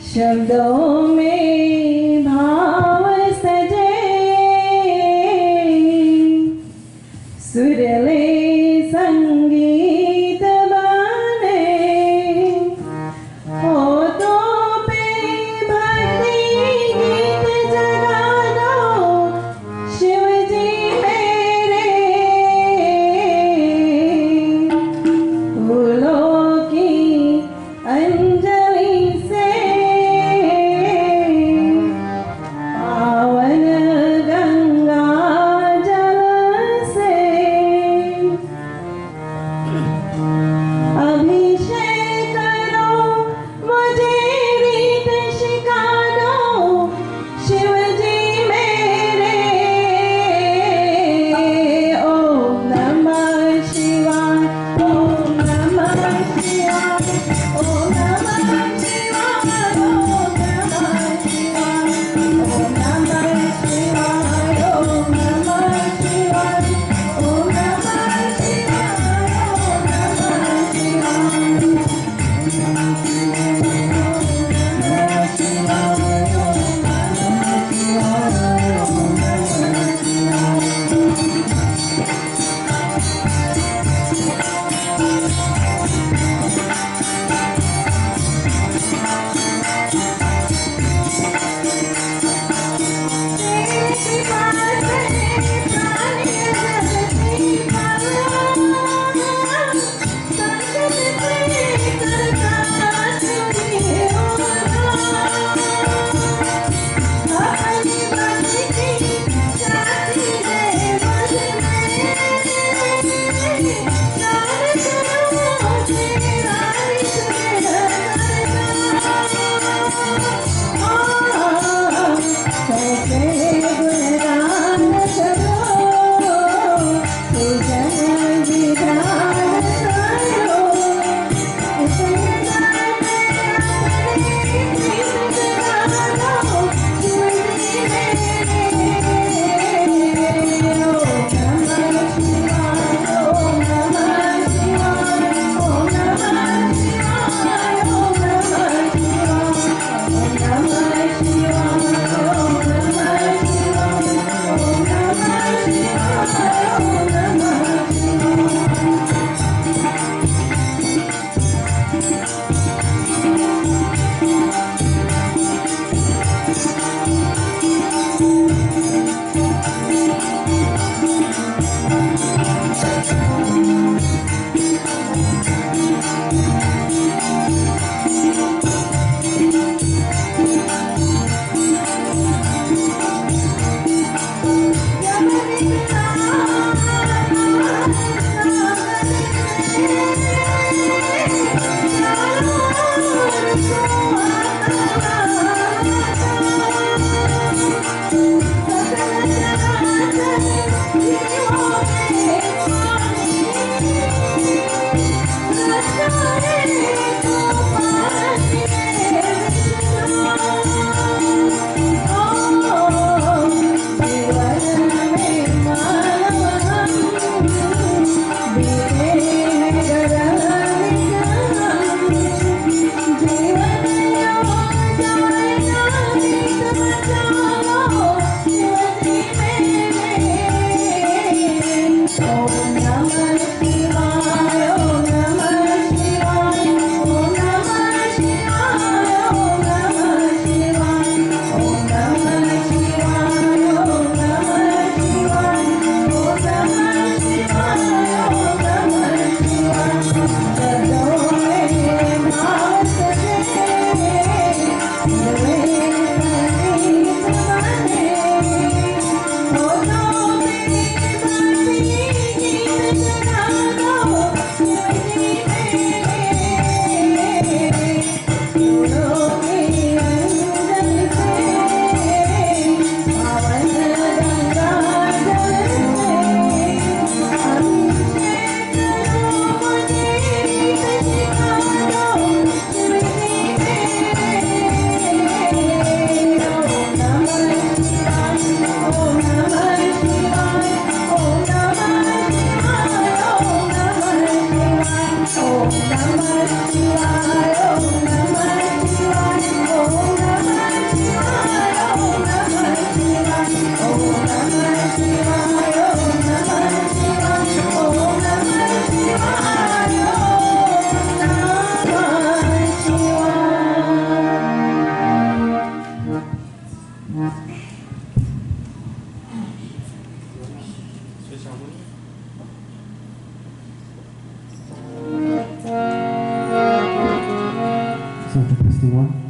शब्दों में भाव सजे सुरले संगीत बने होठों पे भक्ति गीत जगा दो शिव जी मेरे फूलों की अंजलि से पावन गंगा जल से अभिषेक करो मुझे रीत शिखा दो शिव जी मेरे ओम नमः शिवाय ओम नमः शिवाय ओम नमः शिवाय ओम नमः शिवाय ओम नमः शिवाय ओम नमः शिवाय ओम नमः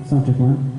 Subject one.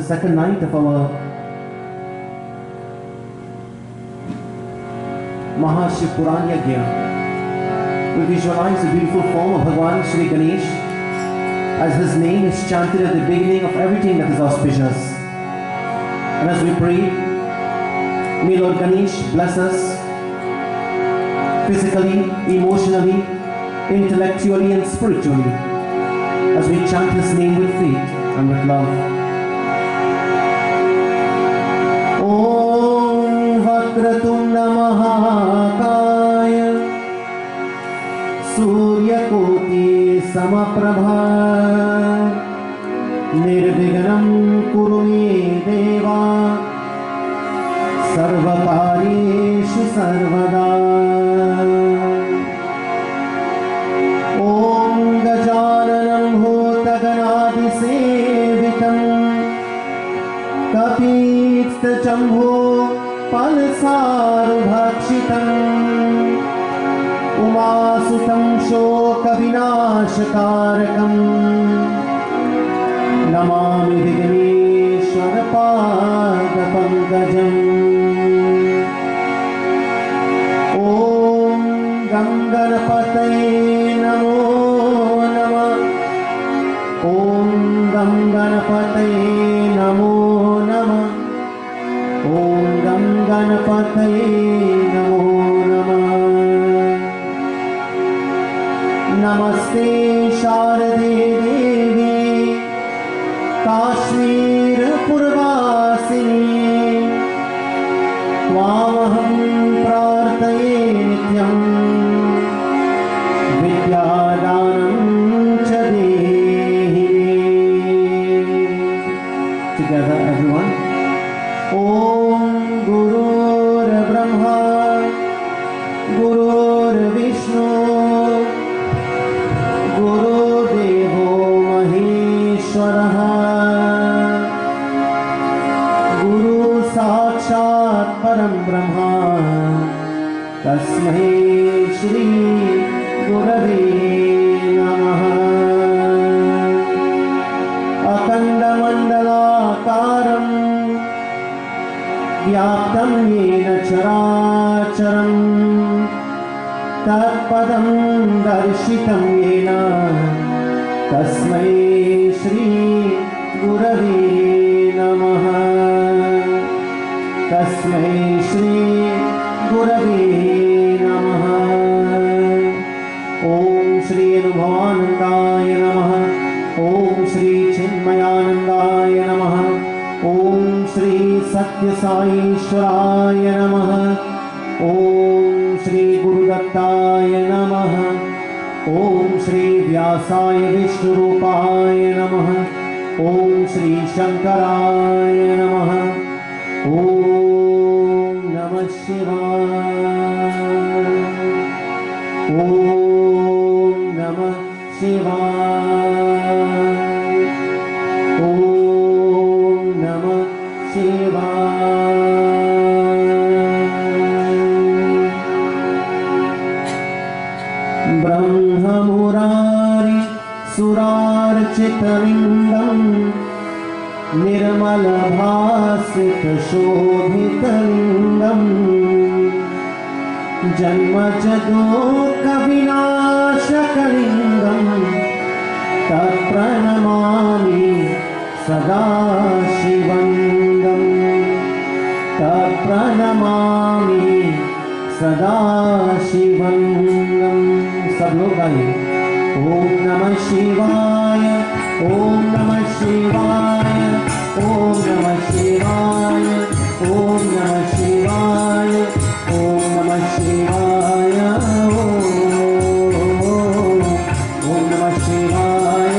Second night of our Mahashiv Puran Yagna. We visualize the beautiful form of Bhagwan Shri Ganesh as his name is chanted at the beginning of everything that is auspicious. And as we pray, may Lord Ganesh bless us physically, emotionally, intellectually and spiritually as we chant his name with faith and with love. Vakratunda महाकाय सूर्यकोटि समप्रभा निर्विघ्नं कुरु मे देवा सर्वकार्येषु सर्वदा ॐ गजाननं भूतगणादिसेवितं कपित्थजम्बो फलसारुभक्षितम् उमासुतं शोकविनाशकारकम् नमामि विघ्नेश्वरपादपङ्कजम् ॐ गं गणपतये नमो नमः ॐ गं गणपतये नमो नमः ॐ गं गणपतये नमो नमः नमस्ते शारदे देवी काश्मीर पुरवासिनी त्वामहं प्रार्थये नित्यं विद्यादानं च देहि। Together everyone. Om Gururbrahma Gururvishnu Gurudevo Maheshwarah Guru Sakshat Param Brahma Tasmai Shri Gurave Namah। अखण्डमण्डलाकारं व्याप्तं येन चराचरं तत्पदं दर्शितं येन तस्मै श्री गुरवे नमः। तस्मै श्री गुरवे नमः। ओम श्री अनुभवानंदाय नमः। ओम श्री चिन्मयानंदाय नमः। ओम श्री सत्य साईश्वराय नमः। ओम श्री गुरुदत्ताय नमः। ओम श्री व्यासाय विष्णुरूपाय नमः। ओम श्री शंकराय नमः। ओम नमः शिवाय। ओम नमः शिवाय। ओम नमः शिवाय। ब्रह्ममुरारि सुरार्चितलिङ्गं निर्मलभासितशोभितलिङ्गं जन्मजदुःखविनाशकलिङ्गं तत्प्रणमामि सदा शिवलिङ्गं। तत्प्रणमामि सदा शिवलिङ्गं। सब लोग गाइए। ओम नमः शिवाय। ओम नमः शिवाय। ओम नमः शिवाय। ओम नमः शिवाय। ओम नमः शिवाय। ओम नमः शिवाय।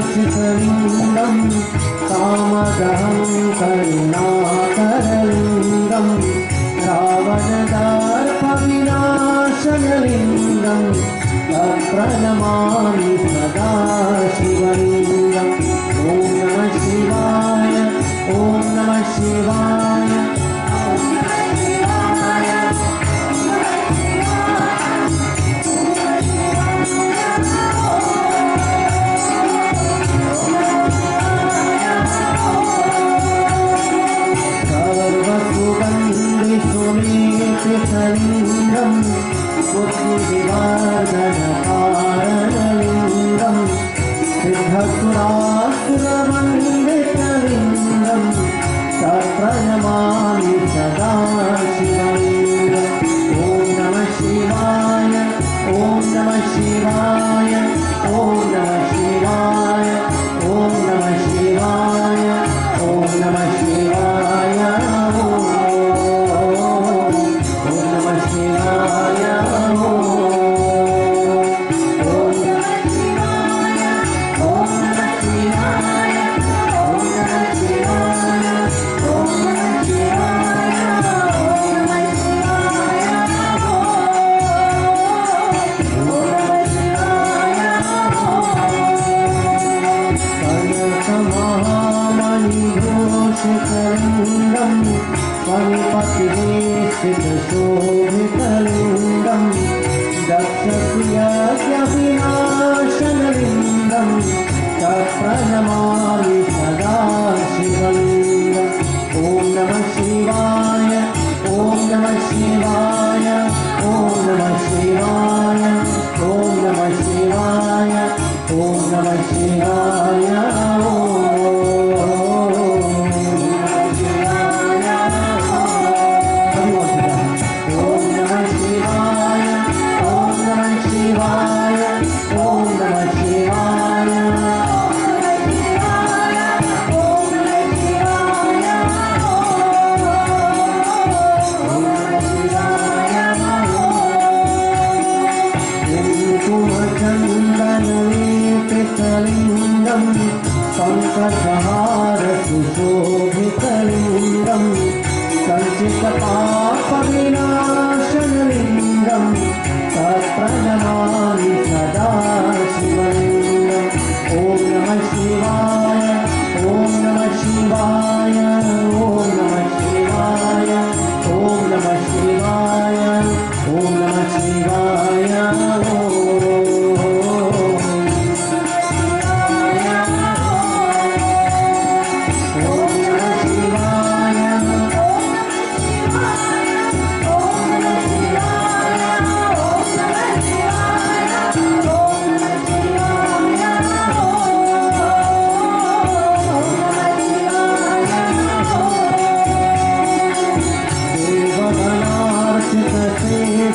प्रवरार्चितलिङ्गं कामदहं करुणाकरलिङ्गं रावणदर्पविनाशनलिङ्गं तत्प्रणमामि सदा शिवलिङ्गम्। ॐ नमः शिवाय। ॐ नमः शिवाय। सर्वसुगन्धिसुमेतलिङ्गं बुद्धिविवर्धनकारणलिङ्गं सिद्धसुरासुरमण्डितलिङ्गं तत्प्रणमामि सदा शिवलिङ्गम्। ॐ नमः शिवाय। ॐ नमः शिवाय। ॐ नमः शिवाय। ॐ नमः शिवाय। ॐ नमः शिवाय। शिवलिङ्गं परिपतिवेशितशोभितलिङ्गं दक्षसुयज्ञविनाशनलिङ्गं तत्प्रणमामि सदा शिवलिङ्गम्। ॐ नमः शिवाय। ॐ नमः शिवाय।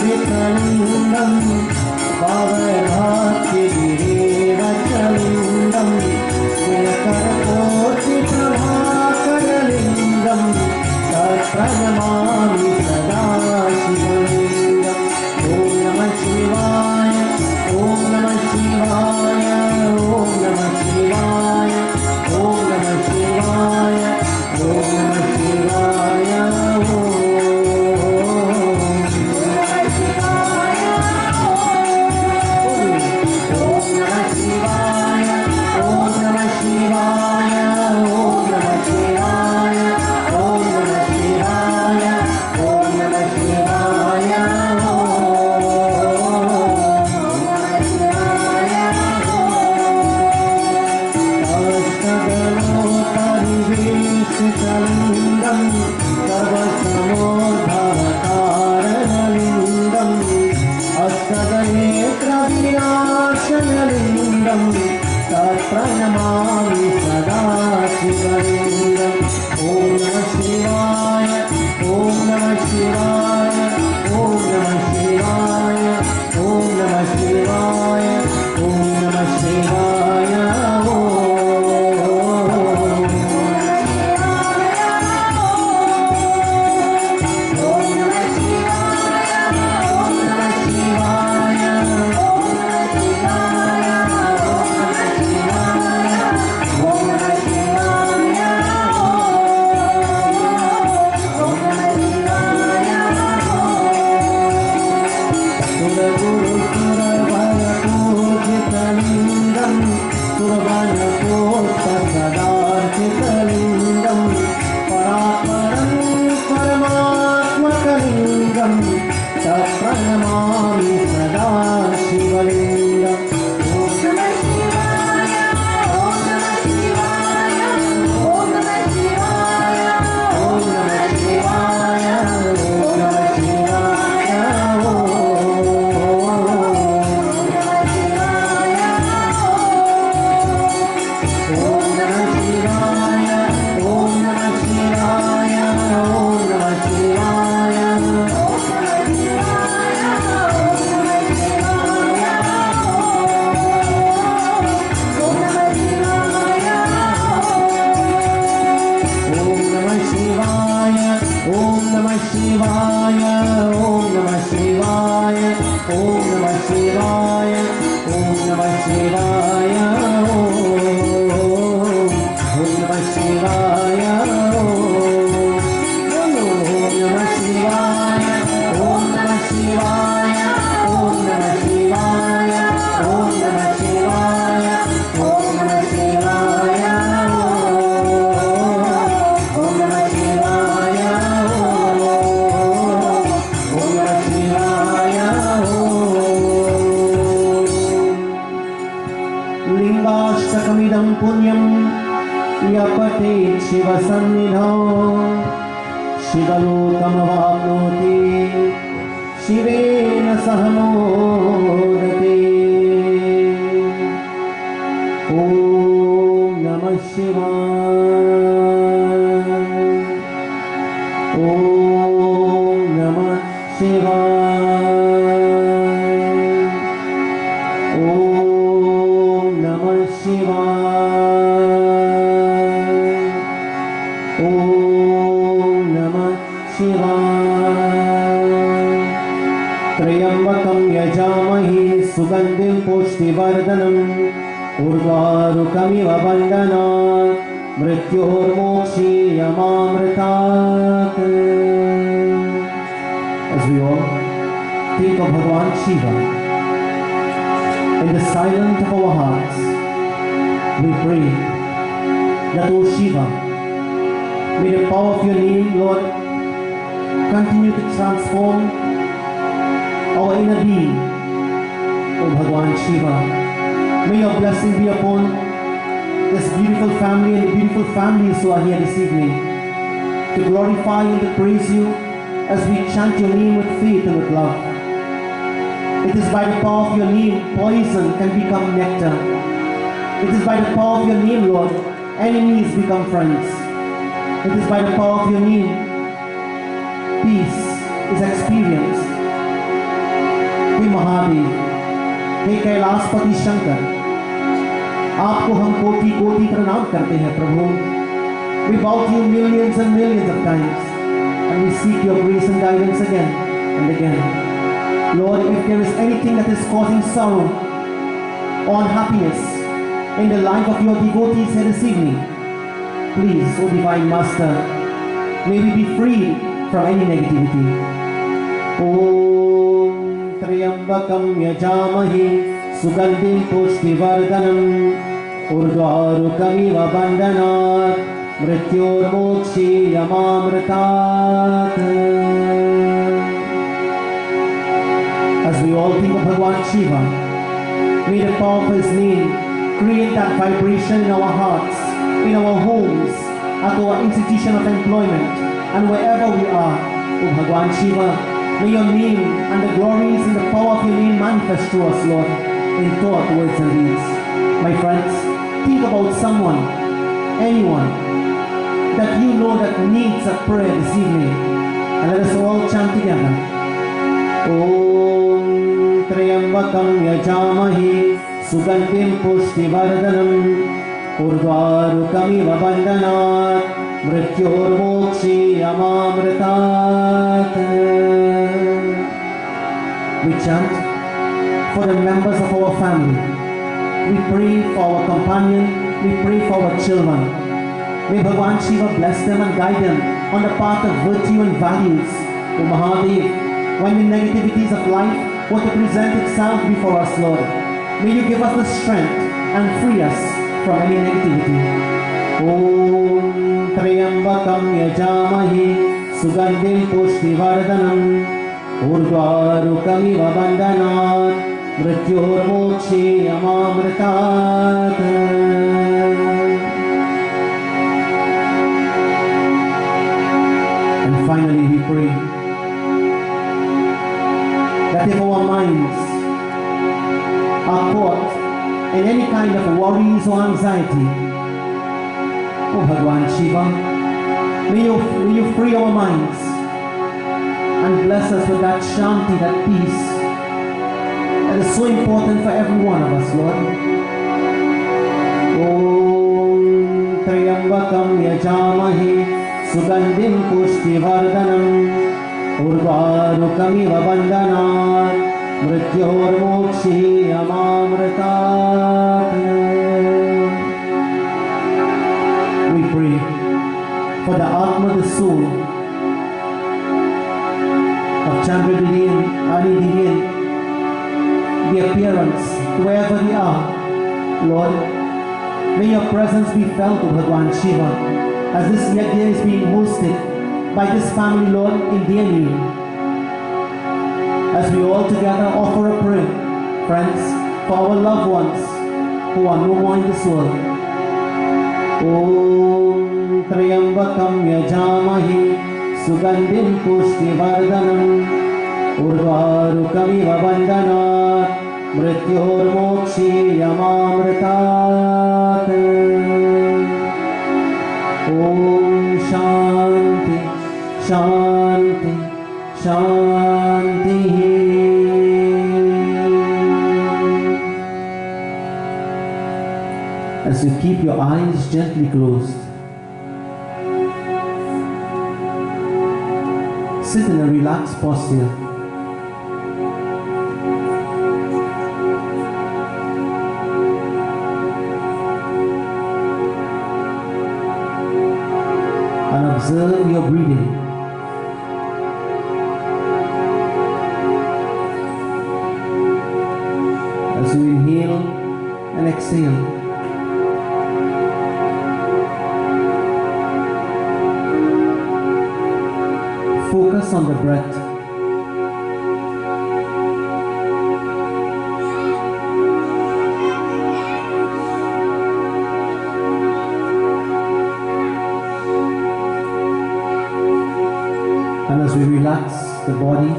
पूजितलिङ्गं पावनाख्यविरेवचलिङ्गं दिनकरकोटिप्रभाकरलिङ्गं तत्प्रणमामि सदा शिवलिङ्गम् ॐ नमः शिवाय ॐ नमः शिवाय ॐ नमः शिवाय ॐ नमः शिवाय ॐ नमः शिवाय प्रणमामि सदा शिवलिङ्गम् ॐ नमः शिवाय ॐ नमः शिवाय ॐ नमः शिवाय ॐ नमः शिवाय ॐ नमः शिवाय सुरवनकोत्तसदार्चितलिङ्गं परात्परं परमात्मकलिङ्गं तत्प्रणमामि सदा शिवलिङ्गम् ॐ नमः शिवाय ॐ नमः शिवाय ॐ नमः शिवाय ॐ नमः शिवाय ॐ नमः शिवाय लिङ्गाष्टकमिदं पुण्यं यपठेत् शिवसन्निधौ शिवलोकमवाप्नोति शिवेन सह मोदते ॐ नमः शिवाय ॐ नमः शिवाय ॐ नमः शिवाय ॐ नमः शिवाय त्र्यम्बकं यजामहे सुगन्धिं पुष्टिवर्धनम् उर्वारुकमिव बन्धनात् मृत्योर्मोक्षीयमामृतात् As we all think of Bhagavan Shiva, in the silence of our hearts, we pray that, O Shiva, may the power of your name, Lord, continue to transform our inner being. O Bhagavan Shiva, may your blessing be upon this beautiful family and the beautiful families who are here this evening to glorify and to praise you as we chant your name with faith and with love. It is by the power of your name, poison can become nectar. It is by the power of your name, Lord, enemies become friends. It is by the power of your name, peace is experienced. हे कैलाशपति शंकर, आपको हम कोटि कोटि प्रणाम करते हैं प्रभु। We bow to you millions and millions of times, and we seek your grace and guidance again and again. Lord, if there is anything that is causing sorrow or unhappiness in the life of your devotees here this evening, please, O Divine Master, may we be freed from any negativity. Om Triambakam Yajamahi Sugandhim Pushtivardanam Urdvarukamiva Bandhanat Mrityormokshi Yamamritat. As we all think of Bhagwan Shiva, may the power of his name create that vibration in our hearts, in our homes, at our institution of employment, and wherever we are. O Bhagwan Shiva, may your name and the glories and the power of your name manifest to us, Lord, in thought, words, and deeds. My friends, think about someone, anyone, that you know that needs a prayer this evening, and let us all chant together. Om Triambakam Yajamahi Sugandhim Pushtivardanam Urdvarukamiva Bandhanat Mrityormokshi Yamamritat. We chant for the members of our family. We pray for our companion. We pray for our children. May Bhagwan Shiva bless them and guide them on the path of virtue and values. O Mahadev, when the negativities of life were to present itself before us, Lord, may you give us the strength and free us from any negativity. Om Triambakam Yajamahi Sugandhim Pushtivardanam Urdvarukamiva Bandhanat Mrityormokshi Yamamritat. And finally we pray that if our minds are caught in any kind of worries or anxiety, O Bhagwan Shiva, may you free our minds and bless us with that shanti, that peace that is so important for every one of us, Lord. Om Triambakam Yajamahi Sugandhim Pushtivardanam Urdvarukamiva Bandhanat Mrityormokshi Yamamritat. We pray for the Atma, the soul of Chandra Didian, Ali Didian, the appearance, wherever they are. Lord, may your presence be felt, O Bhagwan Shiva, as this Yagna is being hosted by this family, Lord, in their name. As we all together offer a prayer, friends, for our loved ones who are no more in this world. Om Triambakam Yajamahi Sugandhim Pushtivardanam Urdvarukamiva Bandhanat Mrityormokshi Yamamritat. Om Shanti Shanti Shanti. As you keep your eyes gently closed, sit in a relaxed posture. And observe your breathing. As you inhale and exhale, focus on the breath. And as we relax the body,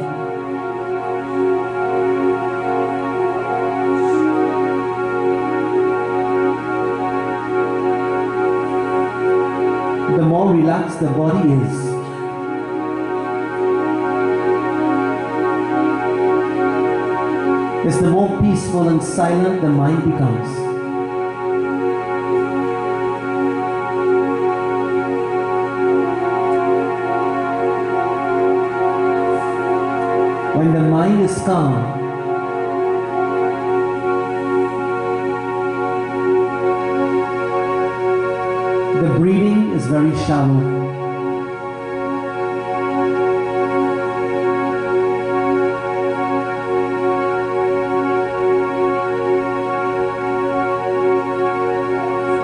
the more relaxed the body is, is the more peaceful and silent the mind becomes. When the mind is calm, the breathing is very shallow.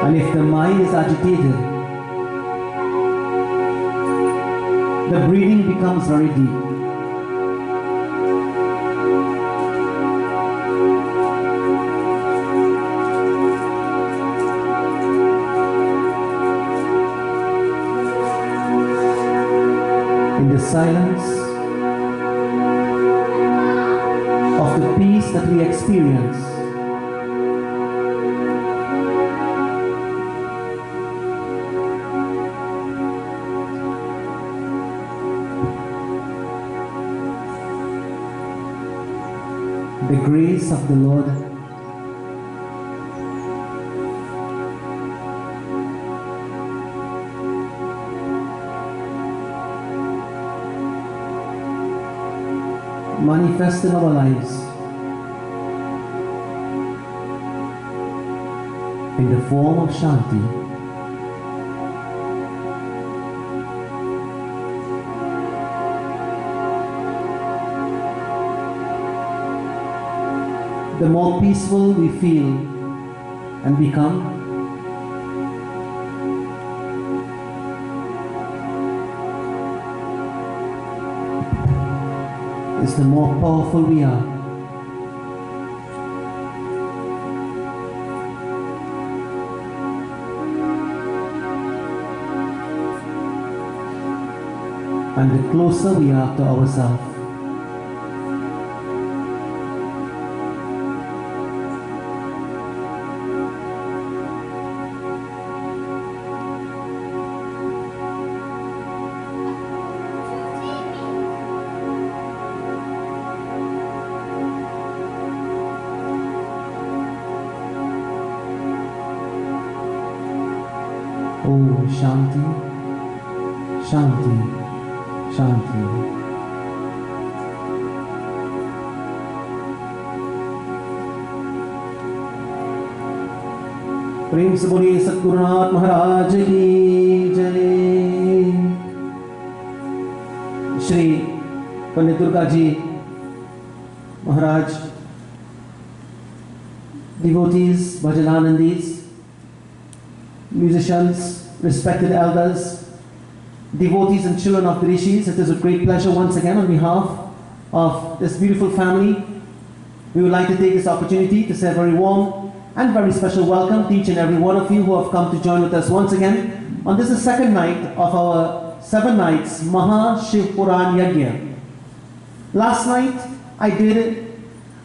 And if the mind is agitated, the breathing becomes very deep. In the silence of the peace that we experience, the grace of the Lord manifest in our lives in the form of Shanti. The more peaceful we feel and become, is the more powerful we are. And the closer we are to ourselves. Oh, Shanti, Shanti, Shanti. प्रेम से बोलिए सद्गुरुनाथ महाराज की जय। श्री पंडित दुर्गा जी महाराज, devotees, Abhedanandis, musicians, respected elders, devotees and children of the Rishis, it is a great pleasure once again on behalf of this beautiful family. We would like to take this opportunity to say a very warm and very special welcome to each and every one of you who have come to join with us once again on this second night of our 7 nights Maha Shiv Puran Yagna. Last night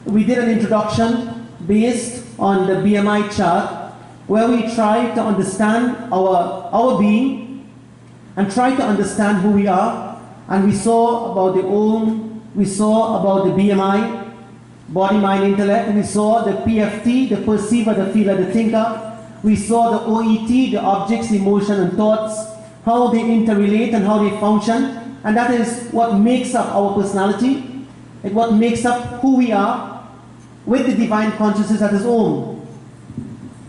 we did an introduction based on the BMI chart, where we try to understand our being and try to understand who we are. And we saw about the Om, we saw about the BMI, body, mind, intellect, and we saw the PFT, the perceiver, the feeler, the thinker. We saw the OET, the objects, emotion, and thoughts, how they interrelate and how they function. And that is what makes up our personality, and what makes up who we are with the divine consciousness that is Om.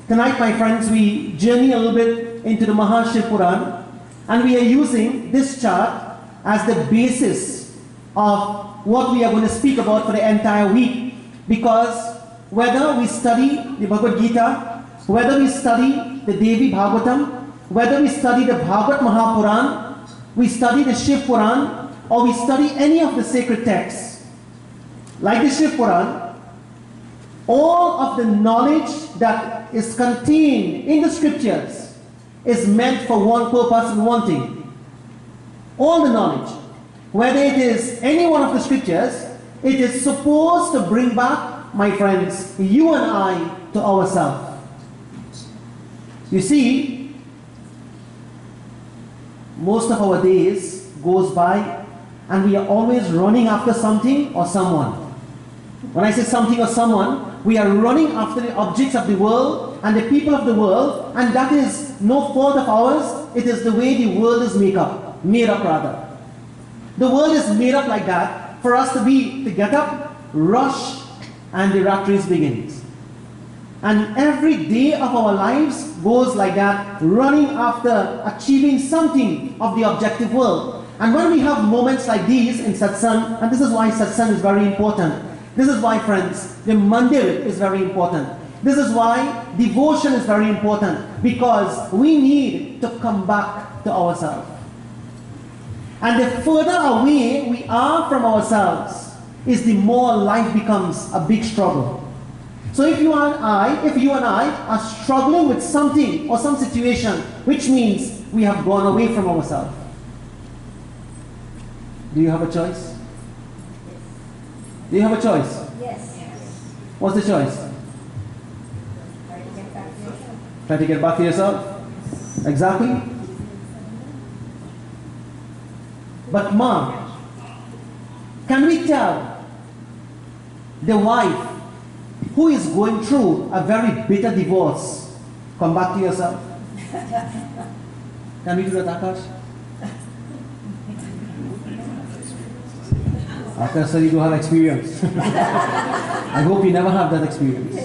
Tonight, my friends, we journey a little bit into the Maha Shiv Puran, and we are using this chart as the basis of what we are going to speak about for the entire week. Because whether we study the Bhagavad Gita, whether we study the Devi Bhagavatam, whether we study the Bhagavad Mahapuran, we study the Shiv Puran, or we study any of the sacred texts, like the Shiv Puran, all of the knowledge that is contained in the scriptures is meant for one purpose and one thing. All the knowledge, whether it is any one of the scriptures, it is supposed to bring back, my friends, you and I to ourselves. You see, most of our days goes by and we are always running after something or someone. When I say something or someone, we are running after the objects of the world and the people of the world, and that is no fault of ours. It is the way the world is made up rather. The world is made up like that for us to get up, rush, and the rat race begins. And every day of our lives goes like that, running after achieving something of the objective world. And when we have moments like these in satsang, and this is why satsang is very important. This is why, friends, the mandir is very important. This is why devotion is very important, because we need to come back to ourselves. And the further away we are from ourselves, is the more life becomes a big struggle. So if you and I are struggling with something or some situation, which means we have gone away from ourselves. Do you have a choice? Do you have a choice? Yes. What's the choice? Try to get back to yourself? Exactly. But mom, can we tell the wife who is going through a very bitter divorce, come back to yourself? Can we do that, Akash? Akash said you do have experience. I hope you never have that experience.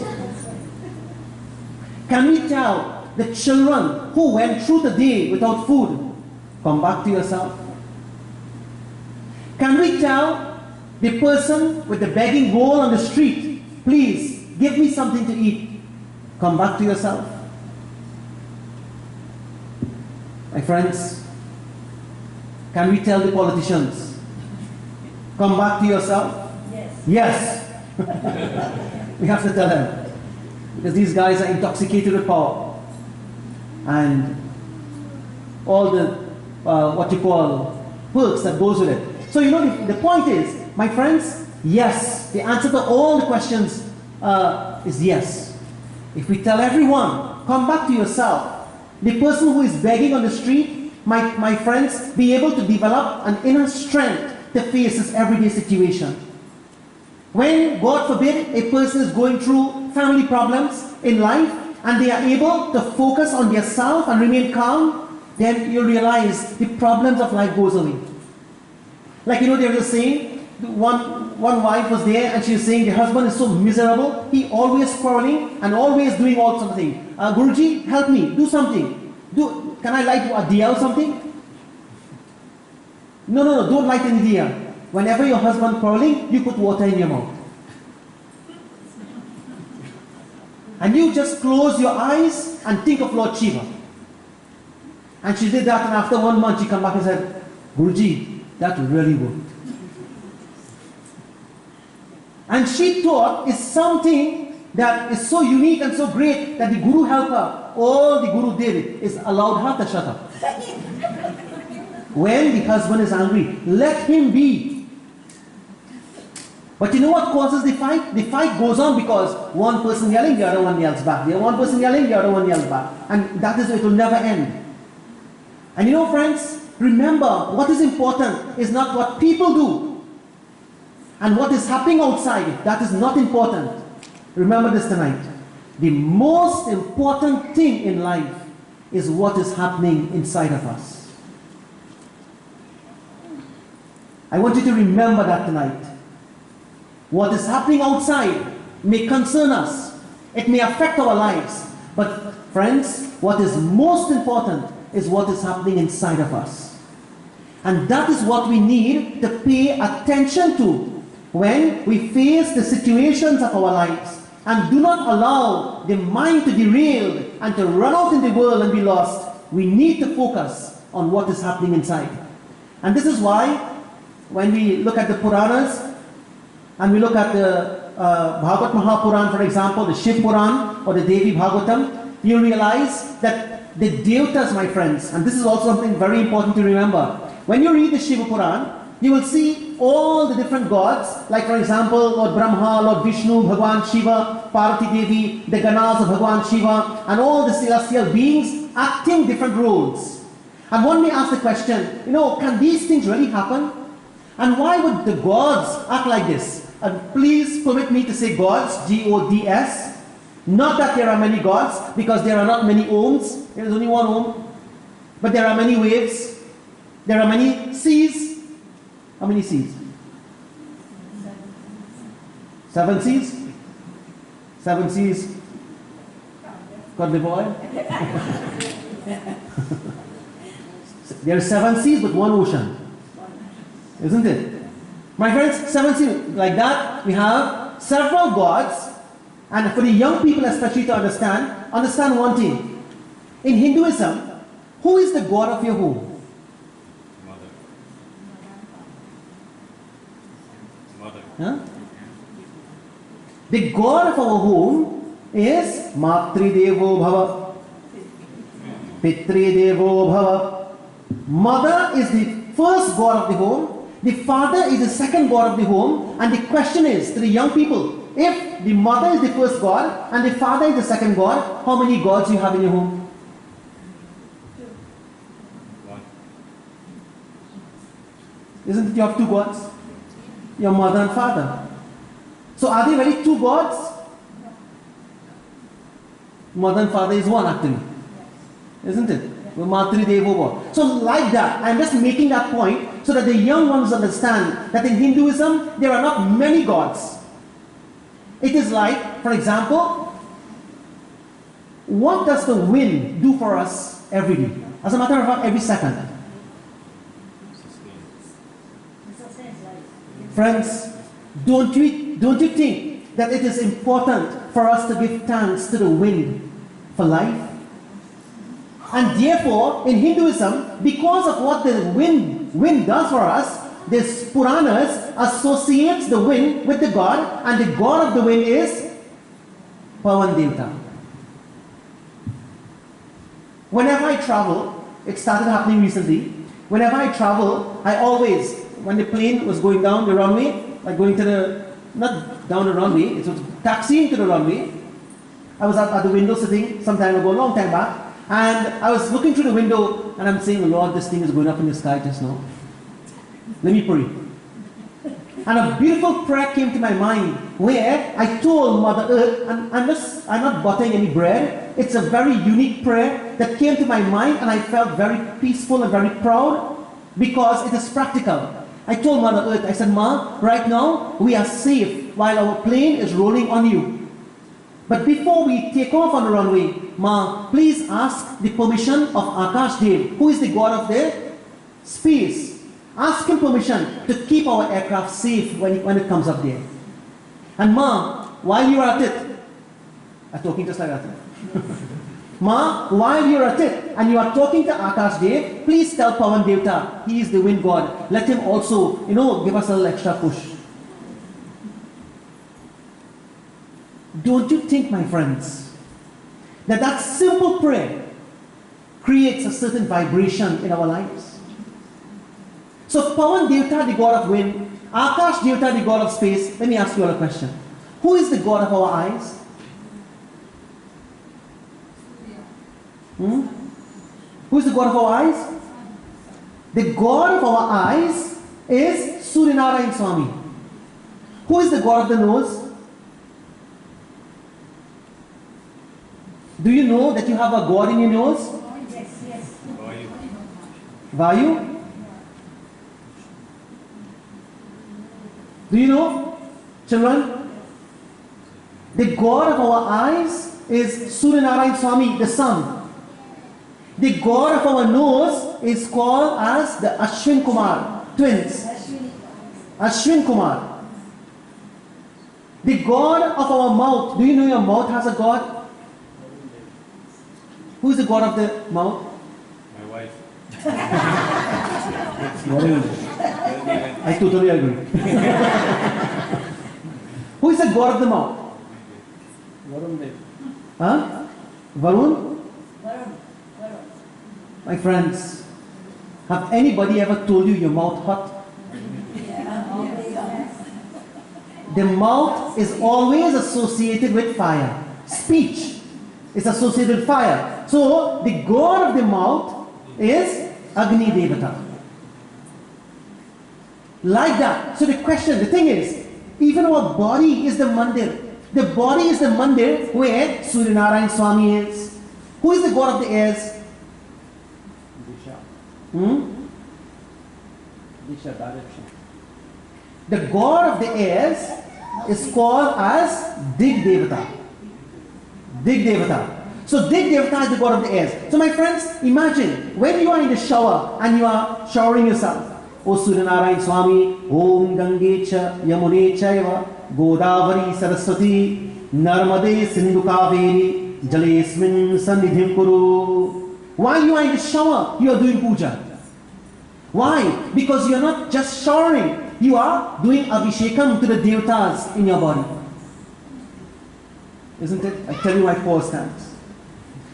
Can we tell the children who went through the day without food, come back to yourself? Can we tell the person with the begging bowl on the street, please give me something to eat, come back to yourself? My friends, can we tell the politicians, come back to yourself? Yes. Yes. We have to tell them. Because these guys are intoxicated with power. And all the, what you call, perks that goes with it. So you know, the point is, my friends, yes. The answer to all the questions is yes. If we tell everyone, come back to yourself, the person who is begging on the street, my friends, be able to develop an inner strength to face this everyday situation. When, God forbid, a person is going through family problems in life and they are able to focus on their self and remain calm, then you realize the problems of life goes away. Like, you know, there was a saying, one wife was there and she was saying the husband is so miserable, he always quarreling and always doing all something. Guruji, help me, do something. Can I light a diya or something? No, don't light any diya. Whenever your husband quarreling, you put water in your mouth. And you just close your eyes and think of Lord Shiva. And she did that, and after 1 month she come back and said, Guruji, that really worked. And she thought it's something that is so unique and so great that the Guru helped her. All the Guru did is allowed her to shut up. When the husband is angry, let him be. But you know what causes the fight? The fight goes on because one person yelling, the other one yells back. The one person yelling, the other one yells back. And that is, it will never end. And you know, friends, remember, what is important is not what people do and what is happening outside. That is not important. Remember this tonight. The most important thing in life is what is happening inside of us. I want you to remember that tonight. What is happening outside may concern us. It may affect our lives. But friends, what is most important is what is happening inside of us. And that is what we need to pay attention to when we face the situations of our lives. And do not allow the mind to derail and to run out in the world and be lost. We need to focus on what is happening inside. And this is why when we look at the Puranas, and we look at the Bhagavad Mahapuran, for example, the Shiv Puran or the Devi Bhagavatam, you realize that the Devatas, my friends, and this is also something very important to remember. When you read the Shiva Puran, you will see all the different gods, like for example, Lord Brahma, Lord Vishnu, Bhagwan Shiva, Parvati Devi, the Ganas of Bhagwan Shiva, and all the celestial beings acting different roles. And one may ask the question, you know, can these things really happen? And why would the gods act like this? and please permit me to say gods, G-O-D-S. Not that there are many gods, because there are not many ohms. There is only one ohm. But there are many waves. There are many seas. How many seas? 7 seas? 7 seas. Got the boy? There are 7 seas but one ocean. Isn't it? My friends, 7 seas. Like that, we have several gods. And for the young people especially to understand one thing. In Hinduism, who is the god of your home? Mother. Huh? The god of our home is Matri Devo Bhava, Pitri Devo Bhava. Mother is the first god of the home, the father is the second god of the home, and the question is to the young people, if the mother is the first god and the father is the second god, how many gods do you have in your home? 1. Isn't it you have 2 gods? Your mother and father. So are they really 2 gods? Mother and father is 1 actually. Isn't it? Matri Devo Bhava. So like that, I'm just making that point so that the young ones understand that in Hinduism there are not many gods. It is like, for example, what does the wind do for us every day? As a matter of fact, every second. Friends, don't you think that it is important for us to give thanks to the wind for life? And therefore, in Hinduism, because of what the wind does for us, the Puranas associates the wind with the god, and the god of the wind is Pavan Devta. Whenever I travel, it started happening recently. Whenever I travel, I always, when the plane was going down the runway, like going to the, not down the runway, it was taxiing to the runway. I was at the window sitting some time ago, a long time back, and I was looking through the window and I'm saying, Lord, this thing is going up in the sky just now. Let me pray. And a beautiful prayer came to my mind where I told Mother Earth, and I'm not buttering any bread. It's a very unique prayer that came to my mind, and I felt very peaceful and very proud because it is practical. I told Mother Earth, I said, Ma, right now we are safe while our plane is rolling on you. But before we take off on the runway, Ma, please ask the permission of Akash Dev, who is the god of the space. Ask him permission to keep our aircraft safe when it comes up there. And Ma, while you are at it, I'm talking just like that. Ma, while you're at it and you are talking to Akash Dev, please tell Pavan Devta, he is the wind god. Let him also, give us a little extra push. Don't you think, my friends, that simple prayer creates a certain vibration in our lives? So Pavan Devta, the god of wind, Akash Devta, the god of space. Let me ask you all a question. Who is the god of our eyes? Who is the god of our eyes? The god of our eyes is Suryanarayan Swami. Who is the god of the nose? Do you know that you have a god in your nose? Yes. Vayu? Do you know, children? The god of our eyes is Suryanarayan Swami, the sun. The god of our nose is called as the Ashwin Kumar, twins. Ashwin Kumar. The god of our mouth. Do you know your mouth has a god? Who is the god of the mouth? My wife. I totally agree. Who is the god of the mouth? Varun. Huh? Varun? My friends, have anybody ever told you your mouth hot? The mouth is always associated with fire. Speech is associated with fire. So, the god of the mouth is Agni Devata. Like that. So the thing is, Even our body is the mandir. The body is the mandir where Surya Narayan Swami is. Who is the god of the airs? Disha, direction. The god of the airs is called as Dig Devata. Dig Devata. So Dig Devata is the god of the airs. So my friends, imagine when you are in the shower and you are showering yourself. O Surya Narayan Swami, Om Gange Cha Yamune Chaiva Godavari Saraswati Narmade Sindhu Kaveri Jalesmin Sannidhim Kuru. While you are in the shower, you are doing puja. Why? Because you are not just showering, you are doing abhishekam to the devatas in your body. Isn't it? I tell you my 4 stands.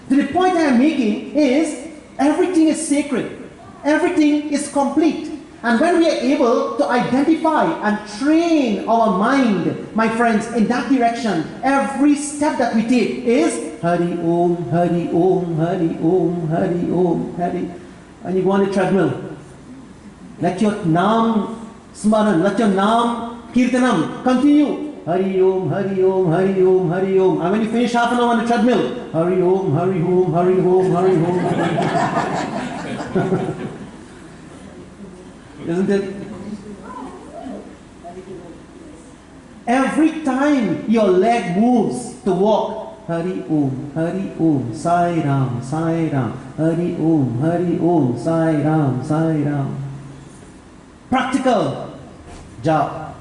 The point I am making is everything is sacred. Everything is complete. And when we are able to identify and train our mind, my friends, in that direction, every step that we take is Hari Om, Hari Om, Hari Om, Hari Om, Hari. And you go on the treadmill. Let your Naam Smaran, let your Naam Kirtanam continue. Hari Om, Hari Om, Hari Om, Hari Om. And when you finish half an hour on the treadmill, Hari Om, Hari Om, Hari Om, Hari Om. Isn't it? Every time your leg moves to walk, Hari Om, Sai Ram, Sai Ram, Hari Om, Sai Ram, Sai Ram. Practical job.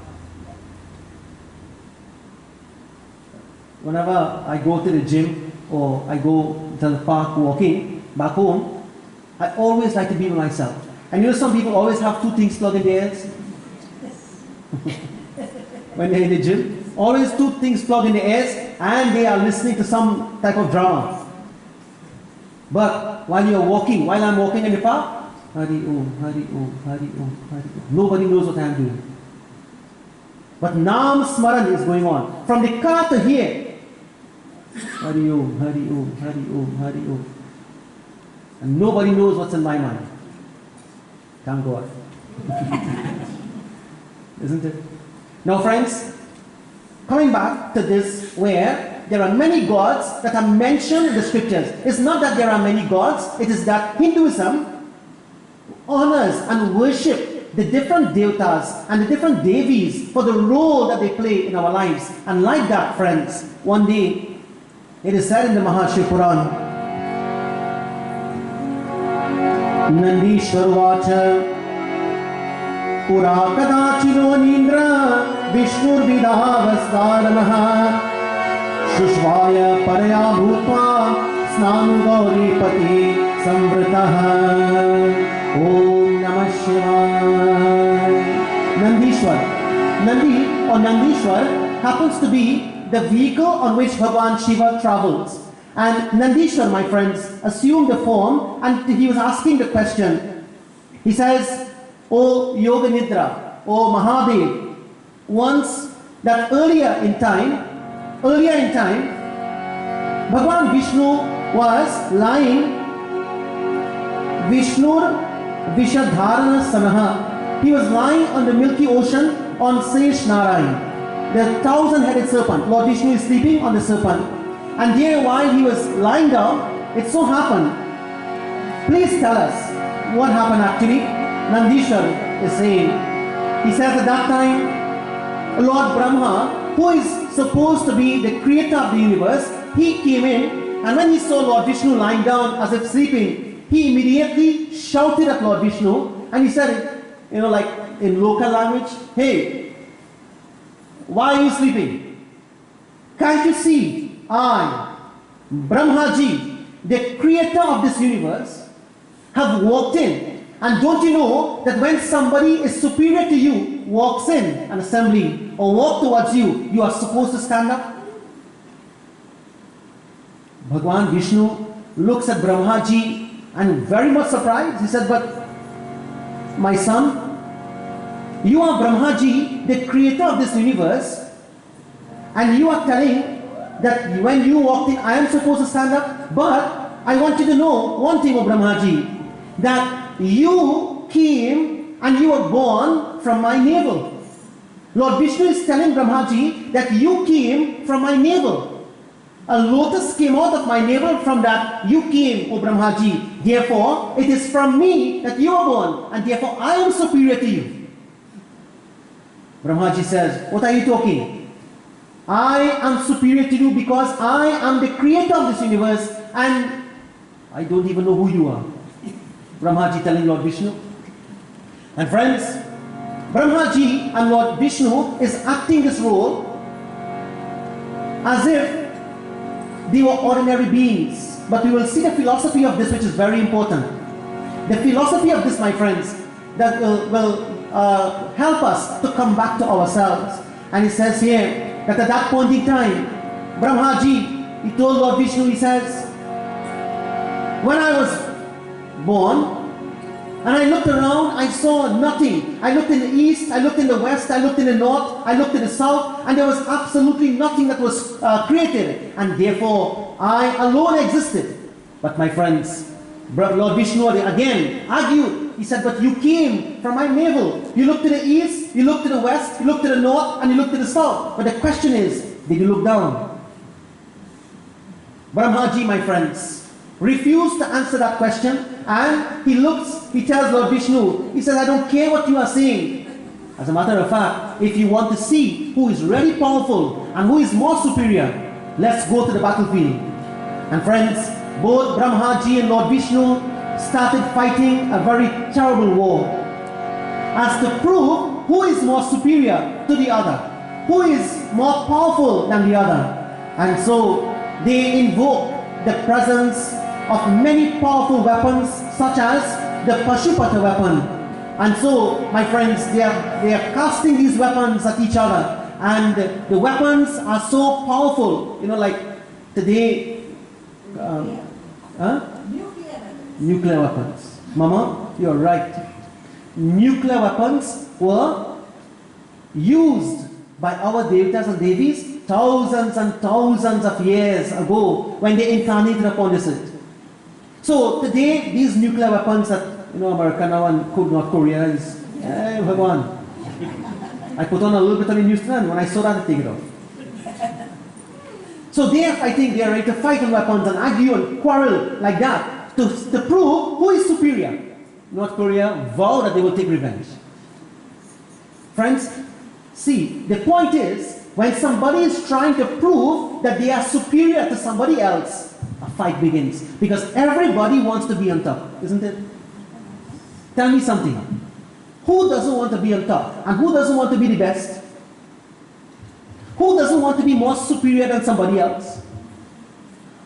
Whenever I go to the gym or I go to the park walking back home, I always like to be with myself. And you know some people always have 2 things plugged in their ears? When they're in the gym, always 2 things plugged in their ears and they are listening to some type of drama. But while I'm walking in the park, Hari Om, Hari Om, Hari Om, Hari Om. Nobody knows what I'm doing. But Naam Smaran is going on. From the car to here, Hari Om, Hari Om, Hari Om, Hari Om. And nobody knows what's in my mind. Thank God. Isn't it? Now friends, coming back to this where there are many gods that are mentioned in the scriptures. It's not that there are many gods, it is that Hinduism honors and worship the different devatas and the different devis for the role that they play in our lives. And like that, friends, one day, it is said in the Mahashiv Puran, Nandishwarvacha Pura Kadachino Nindra Vishnurvidhavastaramaha Shushvaya Paraya Bhutva Snanu Gauri Pati Samvritaha Om Namah Shivaya. Nandishwar. Nandi or Nandishwar happens to be the vehicle on which Bhagwan Shiva travels. And Nandishwar, my friends, assumed the form and he was asking the question. He says, O Yoga Nidra, O Mahadev, once that earlier in time, Bhagwan Vishnu was lying, Vishnur Vishadharana Sanaha. He was lying on the Milky Ocean on Sesh Narayan, the 1,000-headed serpent. Lord Vishnu is sleeping on the serpent. And there, while he was lying down, it so happened. Please tell us what happened actually. Nandishwar is saying, he says at that time, Lord Brahma, who is supposed to be the creator of the universe, he came in, and when he saw Lord Vishnu lying down as if sleeping, he immediately shouted at Lord Vishnu, and he said, like in local language, hey, why are you sleeping? Can't you see? I, Brahmaji, the creator of this universe, have walked in. And don't you know that when somebody is superior to you, walks in an assembly or walk towards you, you are supposed to stand up? Bhagwan Vishnu looks at Brahmaji and very much surprised. He said, but my son, you are Brahmaji, the creator of this universe, and you are telling that when you walked in, I am supposed to stand up. But I want you to know one thing, O Brahmaji, that you came and you were born from my navel. Lord Vishnu is telling Brahmaji that you came from my navel. A lotus came out of my navel, from that you came, O Brahmaji. Therefore, it is from me that you are born, and therefore I am superior to you. Brahmaji says, what are you talking? I am superior to you because I am the creator of this universe, and I don't even know who you are. Brahmaji telling Lord Vishnu. And friends, Brahmaji and Lord Vishnu is acting this role as if they were ordinary beings. But we will see the philosophy of this, which is very important. The philosophy of this, my friends, that will help us to come back to ourselves. And he says here that at that point in time, Brahmaji, he told Lord Vishnu, he says, when I was born, and I looked around, I saw nothing. I looked in the east, I looked in the west, I looked in the north, I looked in the south, and there was absolutely nothing that was created. And therefore, I alone existed. But my friends, Lord Vishnu again argued. He said, but you came from my navel. You looked to the east, you looked to the west, you looked to the north, and you looked to the south. But the question is, did you look down? Brahmaji, my friends, refused to answer that question, and he tells Lord Vishnu, he says, I don't care what you are saying. As a matter of fact, if you want to see who is really powerful and who is more superior, let's go to the battlefield. And friends, both Brahmaji and Lord Vishnu started fighting a very terrible war as to prove who is more superior to the other, who is more powerful than the other. And so they invoked the presence of many powerful weapons, such as the Pashupata weapon. And so, my friends, they are casting these weapons at each other, and the weapons are so powerful. You know, like today, nuclear weapons. Mama, you're right. Nuclear weapons were used by our Devatas and Devis thousands and thousands of years ago when they incarnated upon this earth. So today, these nuclear weapons that America now and North Korea is, Bhagwan. I put on a little bit of a new strand. When I saw that, I take it off. So they are fighting, they are ready to fight on weapons and argue and quarrel like that to prove who is superior. North Korea vow that they will take revenge. Friends, see, the point is, when somebody is trying to prove that they are superior to somebody else, a fight begins. Because everybody wants to be on top, isn't it? Tell me something. Who doesn't want to be on top? And who doesn't want to be the best? Who doesn't want to be more superior than somebody else?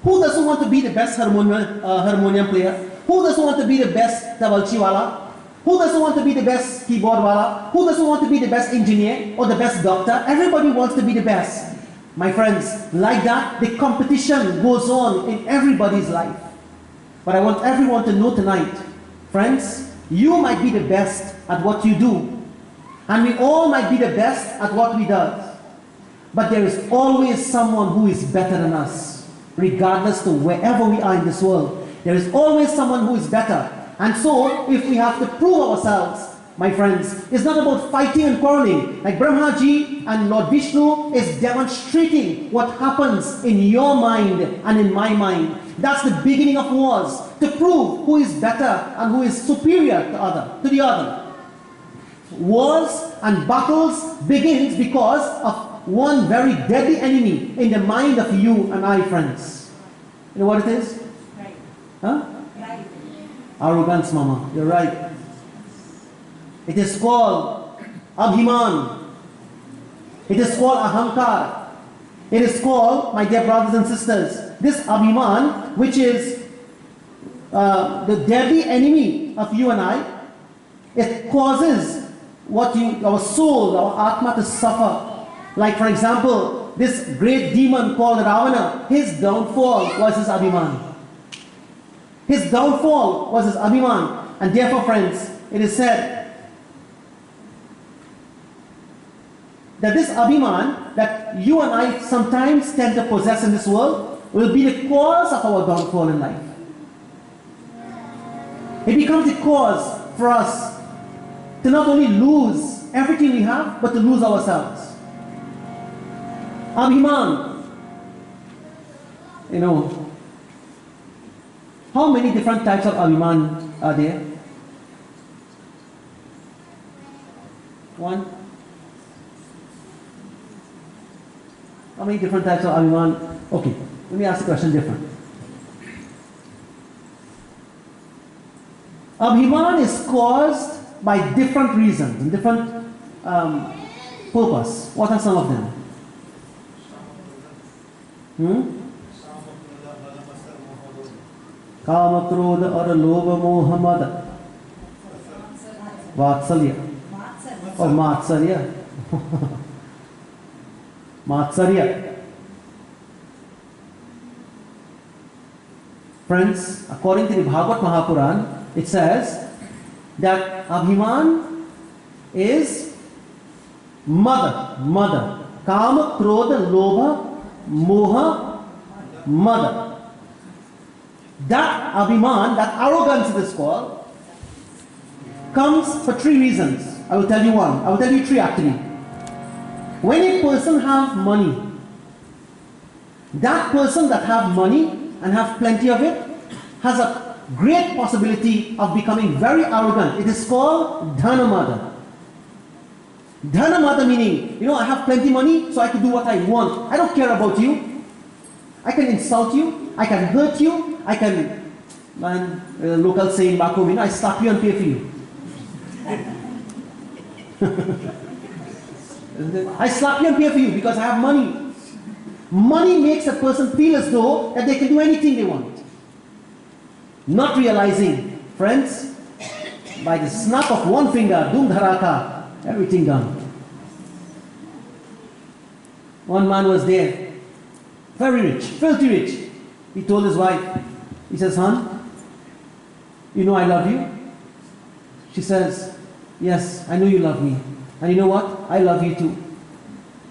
Who doesn't want to be the best harmonium player? Who doesn't want to be the best tabalchiwala? Who doesn't want to be the best keyboard wala? Who doesn't want to be the best engineer or the best doctor? Everybody wants to be the best. My friends, like that, the competition goes on in everybody's life. But I want everyone to know tonight, friends, you might be the best at what you do. And we all might be the best at what we do. But there is always someone who is better than us, regardless to wherever we are in this world. There is always someone who is better. And so, if we have to prove ourselves, my friends, it's not about fighting and quarreling. Like Brahmaji and Lord Vishnu is demonstrating what happens in your mind and in my mind. That's the beginning of wars, to prove who is better and who is superior to the other. Wars and battles begins because of one very deadly enemy in the mind of you and I, friends. You know what it is? Right. Huh? Right. Arrogance, Mama. You're right. It is called Abhiman. It is called Ahankar. It is called, my dear brothers and sisters, this Abhiman, which is the deadly enemy of you and I. It causes our soul, our Atma to suffer. Like, for example, this great demon called Ravana, his downfall was his Abhiman. His downfall was his Abhiman. And therefore, friends, it is said that this Abhiman that you and I sometimes tend to possess in this world will be the cause of our downfall in life. It becomes the cause for us to not only lose everything we have, but to lose ourselves. Abhiman. You know, how many different types of Abhiman are there? One? How many different types of Abhiman? Okay, let me ask the question different. Abhiman is caused by different reasons and different purpose. What are some of them? Kama, Krodha, or Lobha, Moha, Mada. Vatsalya. Or Matsarya. Matsarya. Friends, according to the Bhagavad Mahapuran, it says that Abhiman is mother. Kama, Krodha, Lobha, Moha, mother. That Abhiman, that arrogance it is called, comes for three reasons. I will tell you one. I will tell you three actually. When a person has money, that person that have money and have plenty of it has a great possibility of becoming very arrogant. It is called Dhanamada. Dhanamada meaning, I have plenty money, so I can do what I want. I don't care about you. I can insult you. I can hurt you. I can, local saying back home, I slap you and pay for you. I slap you and pay for you because I have money. Money makes a person feel as though that they can do anything they want. Not realizing, friends, by the snap of one finger, Dum Dharaka, everything done. One man was there, very rich, filthy rich. He told his wife, he says, son, you know I love you? She says, yes, I know you love me. And you know what? I love you too.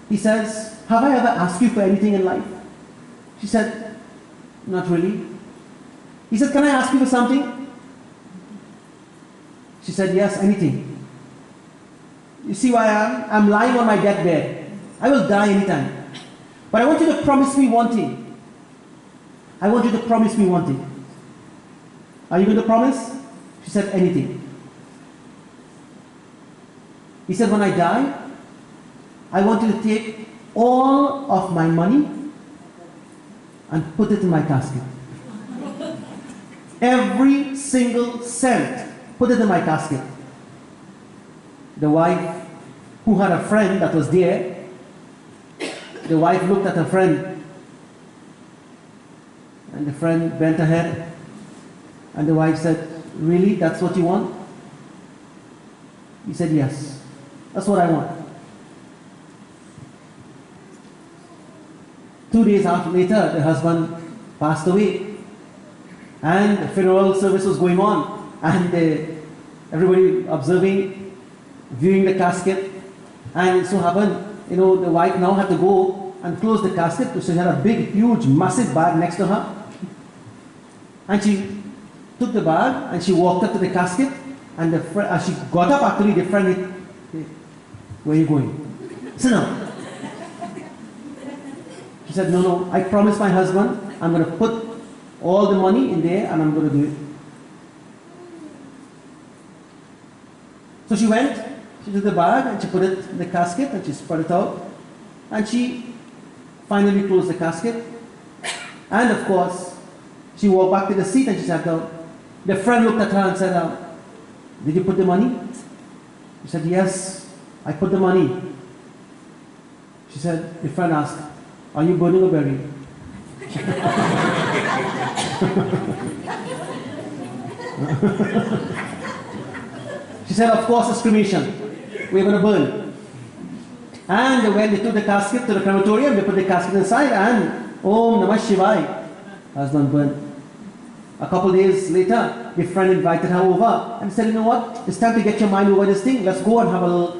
He says, have I ever asked you for anything in life? She said, not really. He said, can I ask you for something? She said, yes, anything. You see why I'm lying on my deathbed. I will die anytime. But I want you to promise me one thing. I want you to promise me one thing. Are you going to promise? She said, anything. He said, when I die, I want you to take all of my money and put it in my casket. Every single cent, put it in my casket. The wife, who had a friend that was there, the wife looked at her friend, and the friend bent her head, and the wife said, really, that's what you want? He said, yes. That's what I want. 2 days later, the husband passed away. And the funeral service was going on. And everybody observing, viewing the casket. And it so happened, the wife now had to go and close the casket. So she had a big, huge, massive bag next to her. And she took the bag and she walked up to the casket. And as she got up, actually, the friend, where are you going? Sit down. She said, no, I promised my husband I'm going to put all the money in there and I'm going to do it. So she went, she took the bag and she put it in the casket and she spread it out. And she finally closed the casket. And of course, she walked back to the seat and she sat down. The friend looked at her and said, did you put the money? She said, yes. I put the money. She said, the friend asked, are you burning or burying? She said, of course, it's cremation. We're going to burn. And when they took the casket to the crematorium, they put the casket inside and Om Namah Shivaya. Husband burned. A couple days later, the friend invited her over and said, you know what? It's time to get your mind over this thing. Let's go and have a little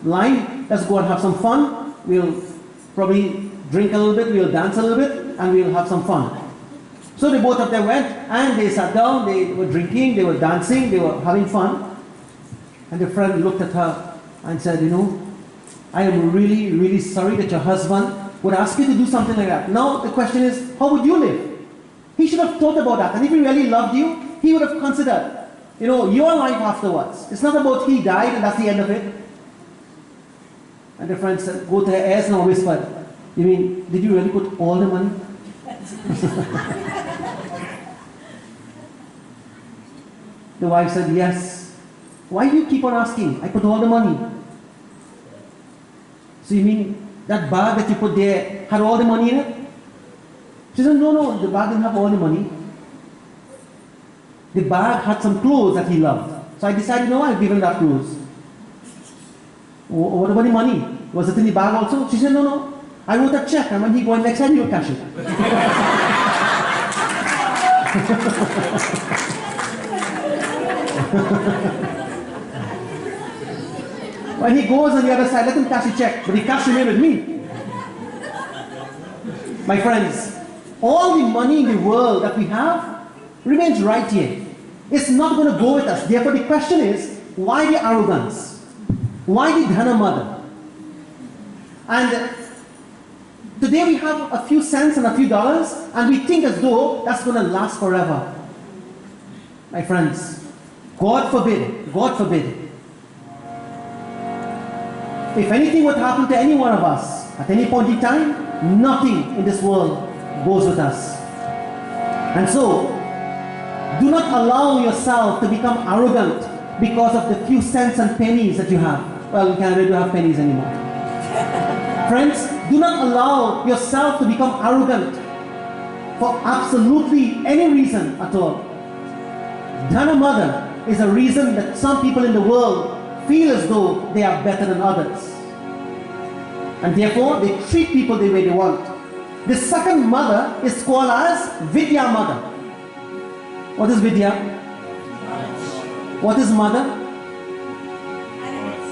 line. Let's go and have some fun. We'll probably drink a little bit, we'll dance a little bit, and we'll have some fun. So the both of them went and they sat down, they were drinking, they were dancing, they were having fun. And the friend looked at her and said, I am really, really sorry that your husband would ask you to do something like that. Now the question is, how would you live? He should have thought about that. And if he really loved you, he would have considered, your life afterwards. It's not about he died and that's the end of it. And the friend said, go to her ears and whispered, you mean, did you really put all the money? The wife said, yes. Why do you keep on asking? I put all the money. So you mean that bag that you put there had all the money in it? She said, no, the bag didn't have all the money. The bag had some clothes that he loved. So I decided, no, I'll give him that clothes. What about the money? Was it in the bag also? She said, no. I wrote a check, and when he goes next time, he'll cash it. When he goes on the other side, let him cash the check, but the cash remain with me. My friends, all the money in the world that we have remains right here. It's not going to go with us. Therefore, the question is, why the arrogance? Why the Dhana mother? And today we have a few cents and a few dollars, and we think as though that's going to last forever. My friends, God forbid, if anything would happen to any one of us at any point in time, nothing in this world goes with us. And so, do not allow yourself to become arrogant because of the few cents and pennies that you have. Well, in Canada we don't have pennies anymore. Friends, do not allow yourself to become arrogant for absolutely any reason at all. Dhana mother is a reason that some people in the world feel as though they are better than others. And therefore, they treat people the way they want. The second mother is called as Vidya mother. What is Vidya? What is mother?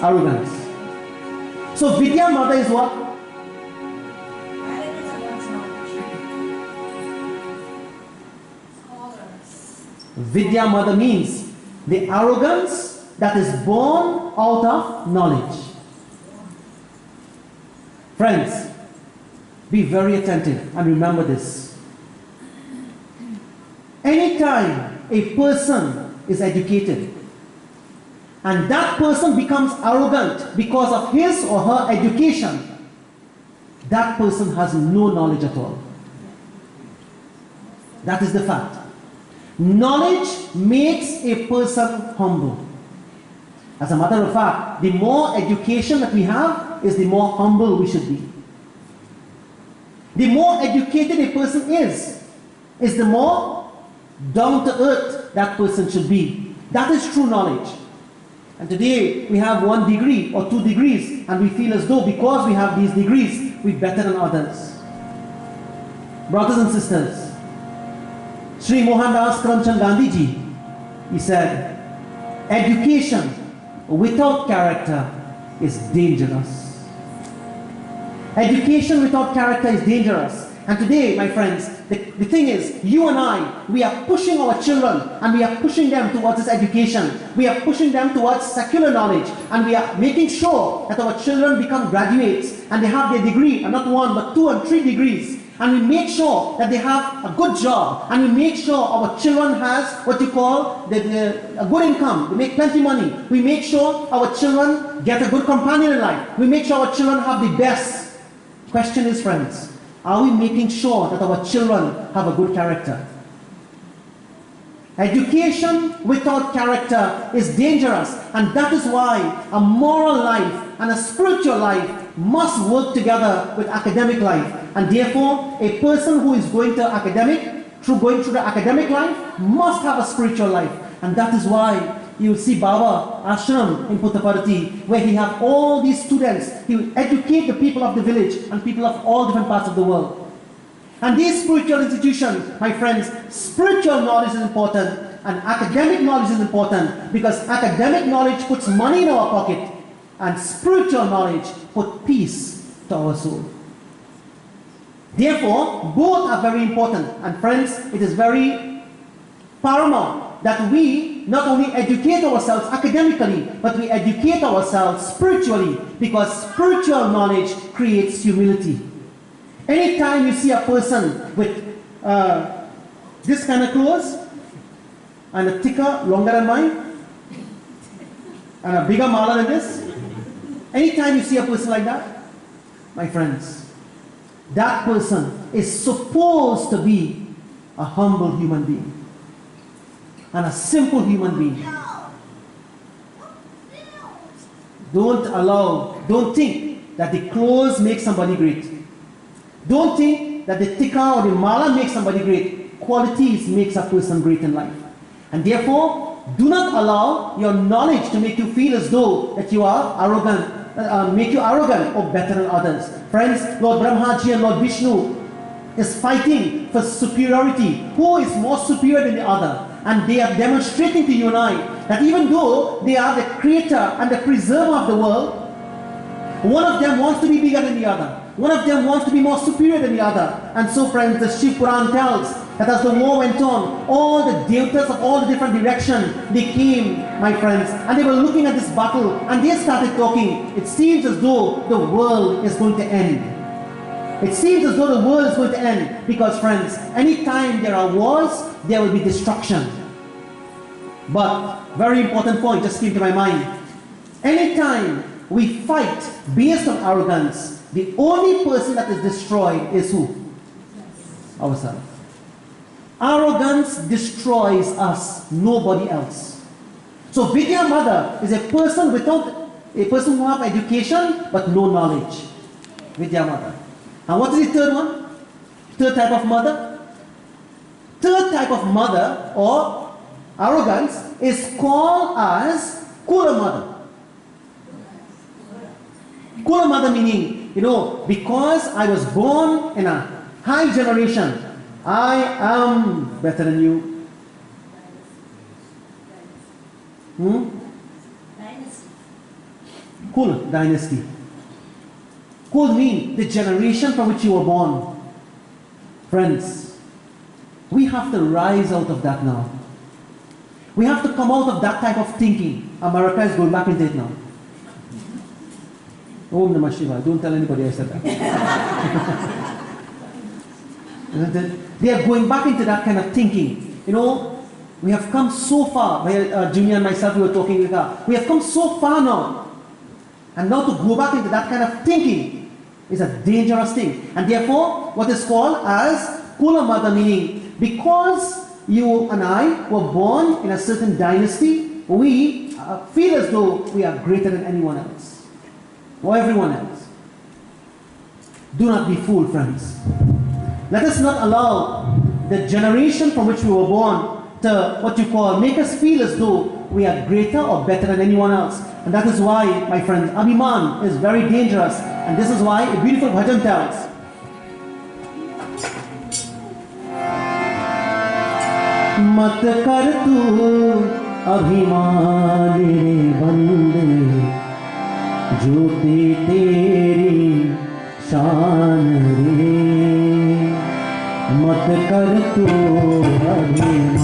Arrogance. So Vidya mother is what? Vidya mother means the arrogance that is born out of knowledge. Friends, be very attentive and remember this. Anytime a person is educated and that person becomes arrogant because of his or her education, that person has no knowledge at all. That is the fact. Knowledge makes a person humble. As a matter of fact, the more education that we have is the more humble we should be. The more educated a person is the more down to earth that person should be. That is true knowledge. And today we have 1 degree or 2 degrees and we feel as though because we have these degrees, we're better than others. Brothers and sisters, Sri Mohandas Karamchand Gandhi ji, he said, education without character is dangerous. Education without character is dangerous. And today, my friends, the thing is, you and I, we are pushing our children and we are pushing them towards this education. We are pushing them towards secular knowledge and we are making sure that our children become graduates and they have their degree, and not 1 but 2 and 3 degrees. And we make sure that they have a good job, and we make sure our children has what you call a good income. They make plenty money. We make sure our children get a good companion in life. We make sure our children have the best. Question is, friends, are we making sure that our children have a good character? Education without character is dangerous, and that is why a moral life and a spiritual life must work together with academic life. And therefore, a person who is going through the academic life must have a spiritual life. And that is why you will see Baba Ashram in Puttaparthi, where he have all these students. He will educate the people of the village and people of all different parts of the world. And these spiritual institutions, my friends, spiritual knowledge is important and academic knowledge is important, because academic knowledge puts money in our pocket and spiritual knowledge puts peace to our soul. Therefore, both are very important. And friends, it is very paramount that we we not only educate ourselves academically, but we educate ourselves spiritually, because spiritual knowledge creates humility. Anytime you see a person with this kind of clothes, and a thicker, longer than mine, and a bigger mala than this, anytime you see a person like that, my friends, that person is supposed to be a humble human being and a simple human being. Don't think that the clothes make somebody great. Don't think that the tikka or the mala makes somebody great. Qualities makes a person great in life. And therefore, do not allow your knowledge to make you feel as though that you are arrogant, make you arrogant or better than others. Friends, Lord Brahmaji and Lord Vishnu is fighting for superiority. Who is more superior than the other? And they are demonstrating to you and I that even though they are the creator and the preserver of the world, one of them wants to be bigger than the other. One of them wants to be more superior than the other. And so, friends, the Shiv Puran tells that as the war went on, all the devatas of all the different directions, they came, my friends, and they were looking at this battle, and they started talking. It seems as though the world is going to end. It seems as though the world is going to end, because, friends, anytime there are wars, there will be destruction. But, very important point just came to my mind. Anytime we fight based on arrogance, the only person that is destroyed is who? Ourselves. Arrogance destroys us, nobody else. So Vidya Mother is a person who have education but no knowledge. Vidya Mother. And what is the third one? Third type of mother? Third type of mother or arrogance is called as Kula Mother. Kula Mother meaning, because I was born in a high generation, I am better than you. Dynasty. Kul, dynasty. Kul means the generation from which you were born. Friends, we have to rise out of that now. We have to come out of that type of thinking. America is going back into it now. Om Namah Shiva. Don't tell anybody I said that. They are going back into that kind of thinking. We have come so far. Junior and myself, we were talking with her. We have come so far now. And now to go back into that kind of thinking is a dangerous thing. And therefore, what is called as Kula Mother, meaning because you and I were born in a certain dynasty, we feel as though we are greater than anyone else or everyone else. Do not be fooled, friends. Let us not allow the generation from which we were born to make us feel as though we are greater or better than anyone else. And that is why, my friends, Abhiman is very dangerous. And this is why a beautiful bhajan tells. Mat kar tu abhiman re bande, jyoti teri shaan re. Mat kar tu abhiman,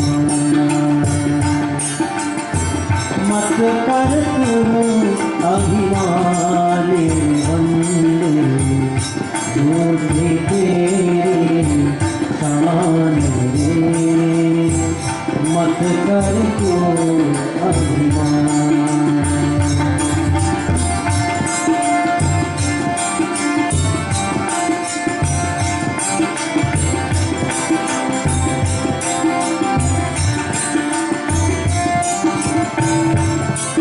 mat kar tu abhiman re bande, jyoti teri shaan re. Mat kar tu abhiman.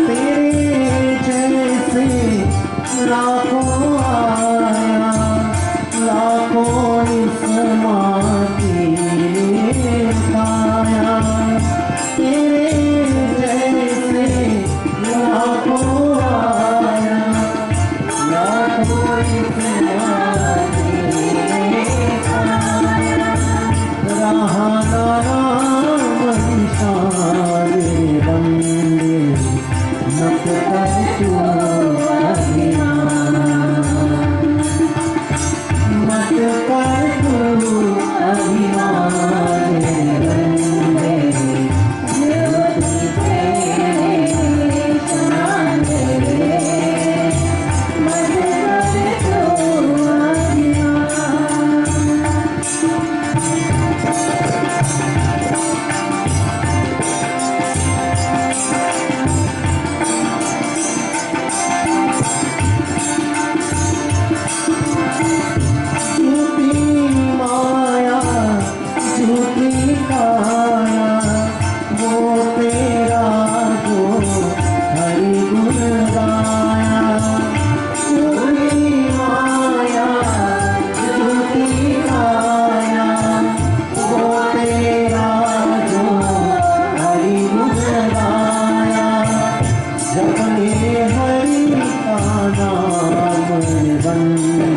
तेरे जैसे लाखों आया, लाखों इस माटी में पाया। तेरे जैसे लाखों आया, लाखों इस माटी में पाया। रहा नाम निशान बंदे, मत कर तू अभिमान, मत कर तू अभिमान बंदे, ज्योति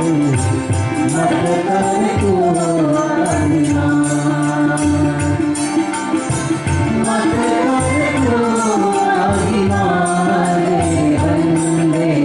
मत कर तू अभिमान, मत कर तू अभिमान बंदे,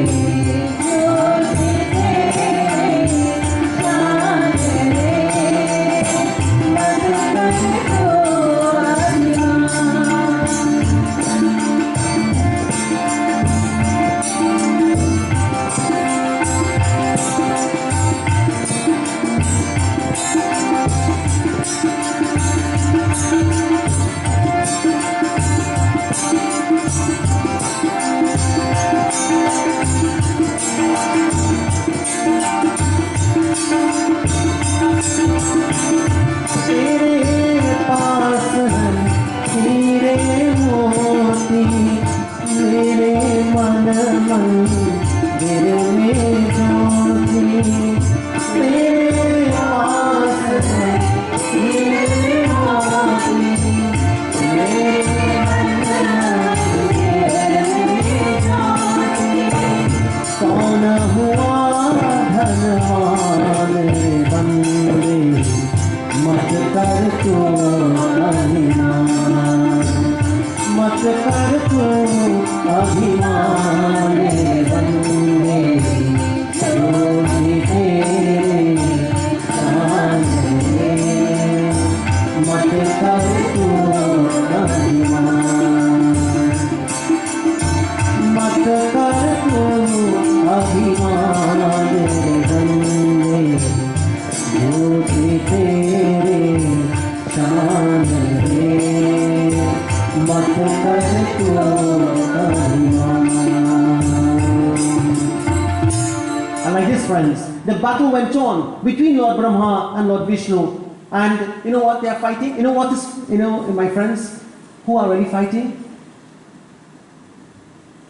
the battle went on between Lord Brahma and Lord Vishnu. And you know what they are fighting? You know what is, my friends, who are really fighting?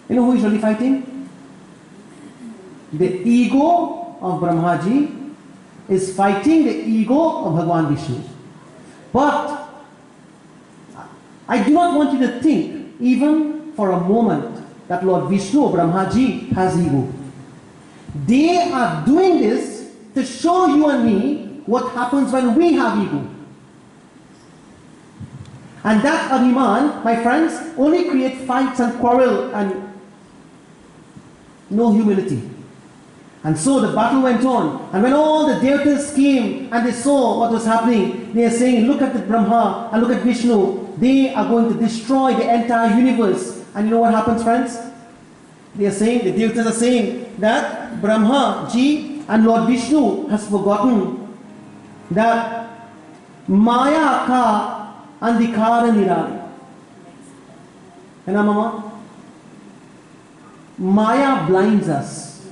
You know who is really fighting? The ego of Brahmaji is fighting the ego of Bhagwan Vishnu. But I do not want you to think, even for a moment, that Lord Vishnu or Brahmaji has ego. They are doing this to show you and me what happens when we have ego. And that Abhiman, my friends, only creates fights and quarrel and no humility. And so the battle went on. And when all the devatas came and they saw what was happening, they are saying, look at the Brahma and look at Vishnu. They are going to destroy the entire universe. And you know what happens, friends? They are saying, the devatas are saying that Brahma ji and Lord Vishnu has forgotten that Maya ka andhikara nirali. And Mama, Maya blinds us.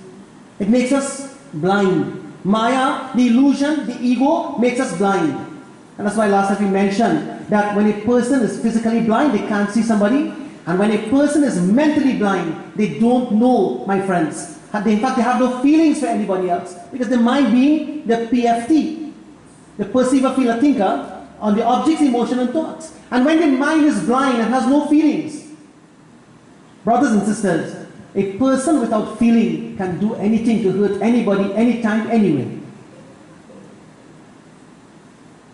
It makes us blind. Maya, the illusion, the ego makes us blind. And that's why last time we mentioned that when a person is physically blind, they can't see somebody. And when a person is mentally blind, they don't know, my friends. In fact, they have no feelings for anybody else. Because the mind being the PFT, the perceiver, feeler, thinker, on the objects, emotion and thoughts. And when the mind is blind and has no feelings, brothers and sisters, a person without feeling can do anything to hurt anybody, anytime, anywhere.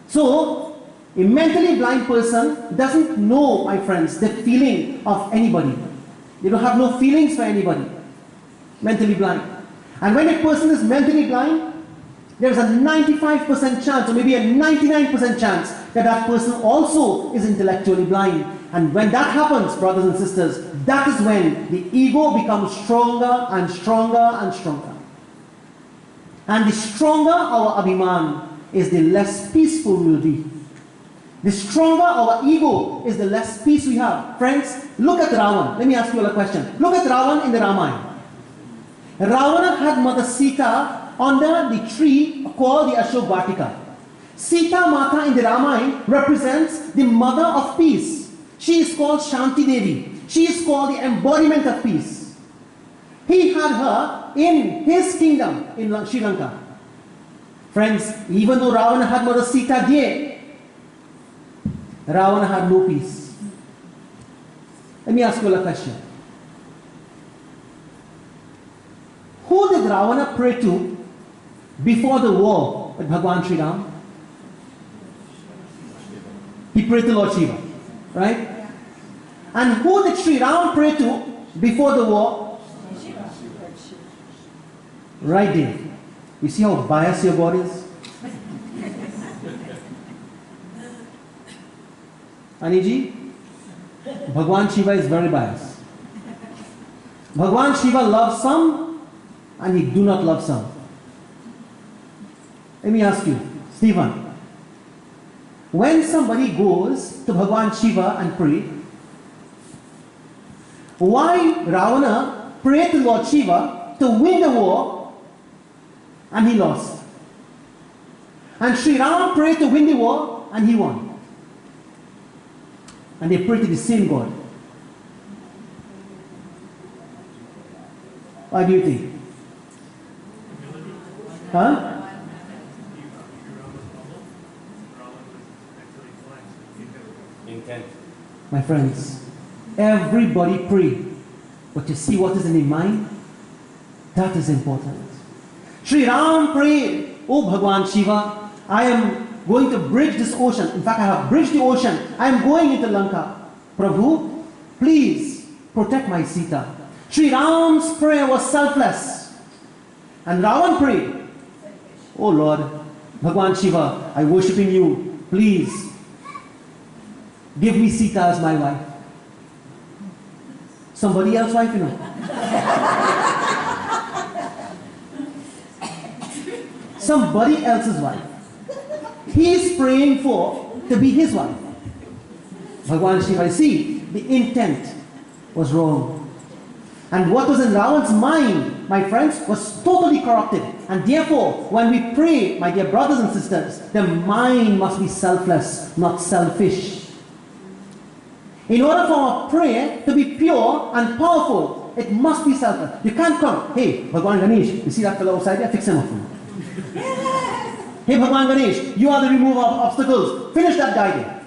So, a mentally blind person doesn't know, my friends, the feeling of anybody. They don't have no feelings for anybody. Mentally blind. And when a person is mentally blind, there is a 95% chance or maybe a 99% chance that that person also is intellectually blind. And when that happens, brothers and sisters, that is when the ego becomes stronger and stronger and stronger. And the stronger our Abhiman is, the less peaceful we will be. The stronger our ego is, the less peace we have. Friends, look at Ravan. Let me ask you all a question. Look at Ravan in the Ramayana. Ravana had Mother Sita under the tree called the Ashok Vatika. Sita Mata in the Ramayana represents the mother of peace. She is called Shanti Devi. She is called the embodiment of peace. He had her in his kingdom in Sri Lanka. Friends, even though Ravana had Mother Sita there, Ravana had no peace. Let me ask you a question. Who did Ravana pray to before the war with Bhagwan Sri Ram? He prayed to Lord Shiva, right? And who did Sri Ram pray to before the war? Right there. You see how biased your God is? Aniji, Bhagwan Shiva is very biased. Bhagwan Shiva loves some and he do not love some. Let me ask you, Stephen, when somebody goes to Bhagwan Shiva and pray, why Ravana prayed to Lord Shiva to win the war and he lost? And Sri Ram prayed to win the war and he won. And they pray to the same God. What do you think? Huh? Intent. My friends, everybody pray, but you see what is in their mind? That is important. Sri Ram prayed, "Oh Bhagwan Shiva, I am going to bridge this ocean. In fact, I have bridged the ocean. I am going into Lanka. Prabhu, please protect my Sita." Sri Ram's prayer was selfless. And Ravan prayed, "Oh Lord, Bhagwan Shiva, I worship in you. Please give me Sita as my wife." Somebody else's wife, you know. Somebody else's wife. He is praying for to be his wife. Bhagwan Shiva, see, the intent was wrong. And what was in Ravan's mind, my friends, was totally corrupted. And therefore, when we pray, my dear brothers and sisters, the mind must be selfless, not selfish. In order for our prayer to be pure and powerful, it must be selfless. You can't come, "Hey, Bhagwan Ganesh, you see that fellow outside there? Fix him up for me." "Hey, Bhagwan Ganesh, you are the remover of obstacles. Finish that guy there."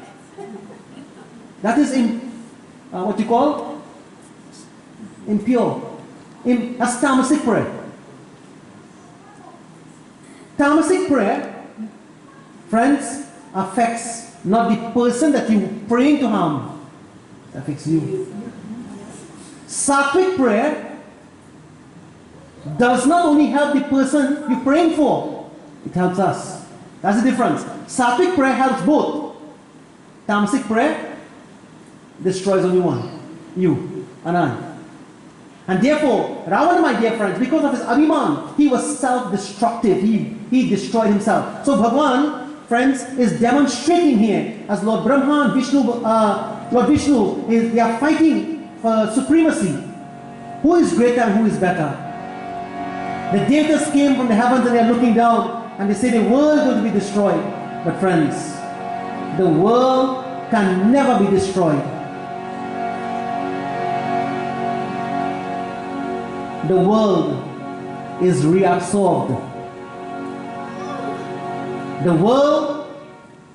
That is what you call impure. That's tamasic prayer. Tamasic prayer, friends, affects not the person that you're praying to harm. It affects you. Sattvic prayer does not only help the person you're praying for, it helps us. That's the difference. Sattvic prayer helps both. Tamasic prayer destroys only one, you and I. And therefore, Ravana, my dear friends, because of his abhiman, he was self-destructive. He destroyed himself. So Bhagwan, friends, is demonstrating here as Lord Brahma and Vishnu, Lord Vishnu, they are fighting for supremacy. Who is greater and who is better? The Devatas came from the heavens and they are looking down and they say the world is going to be destroyed. But friends, the world can never be destroyed. The world is reabsorbed. The world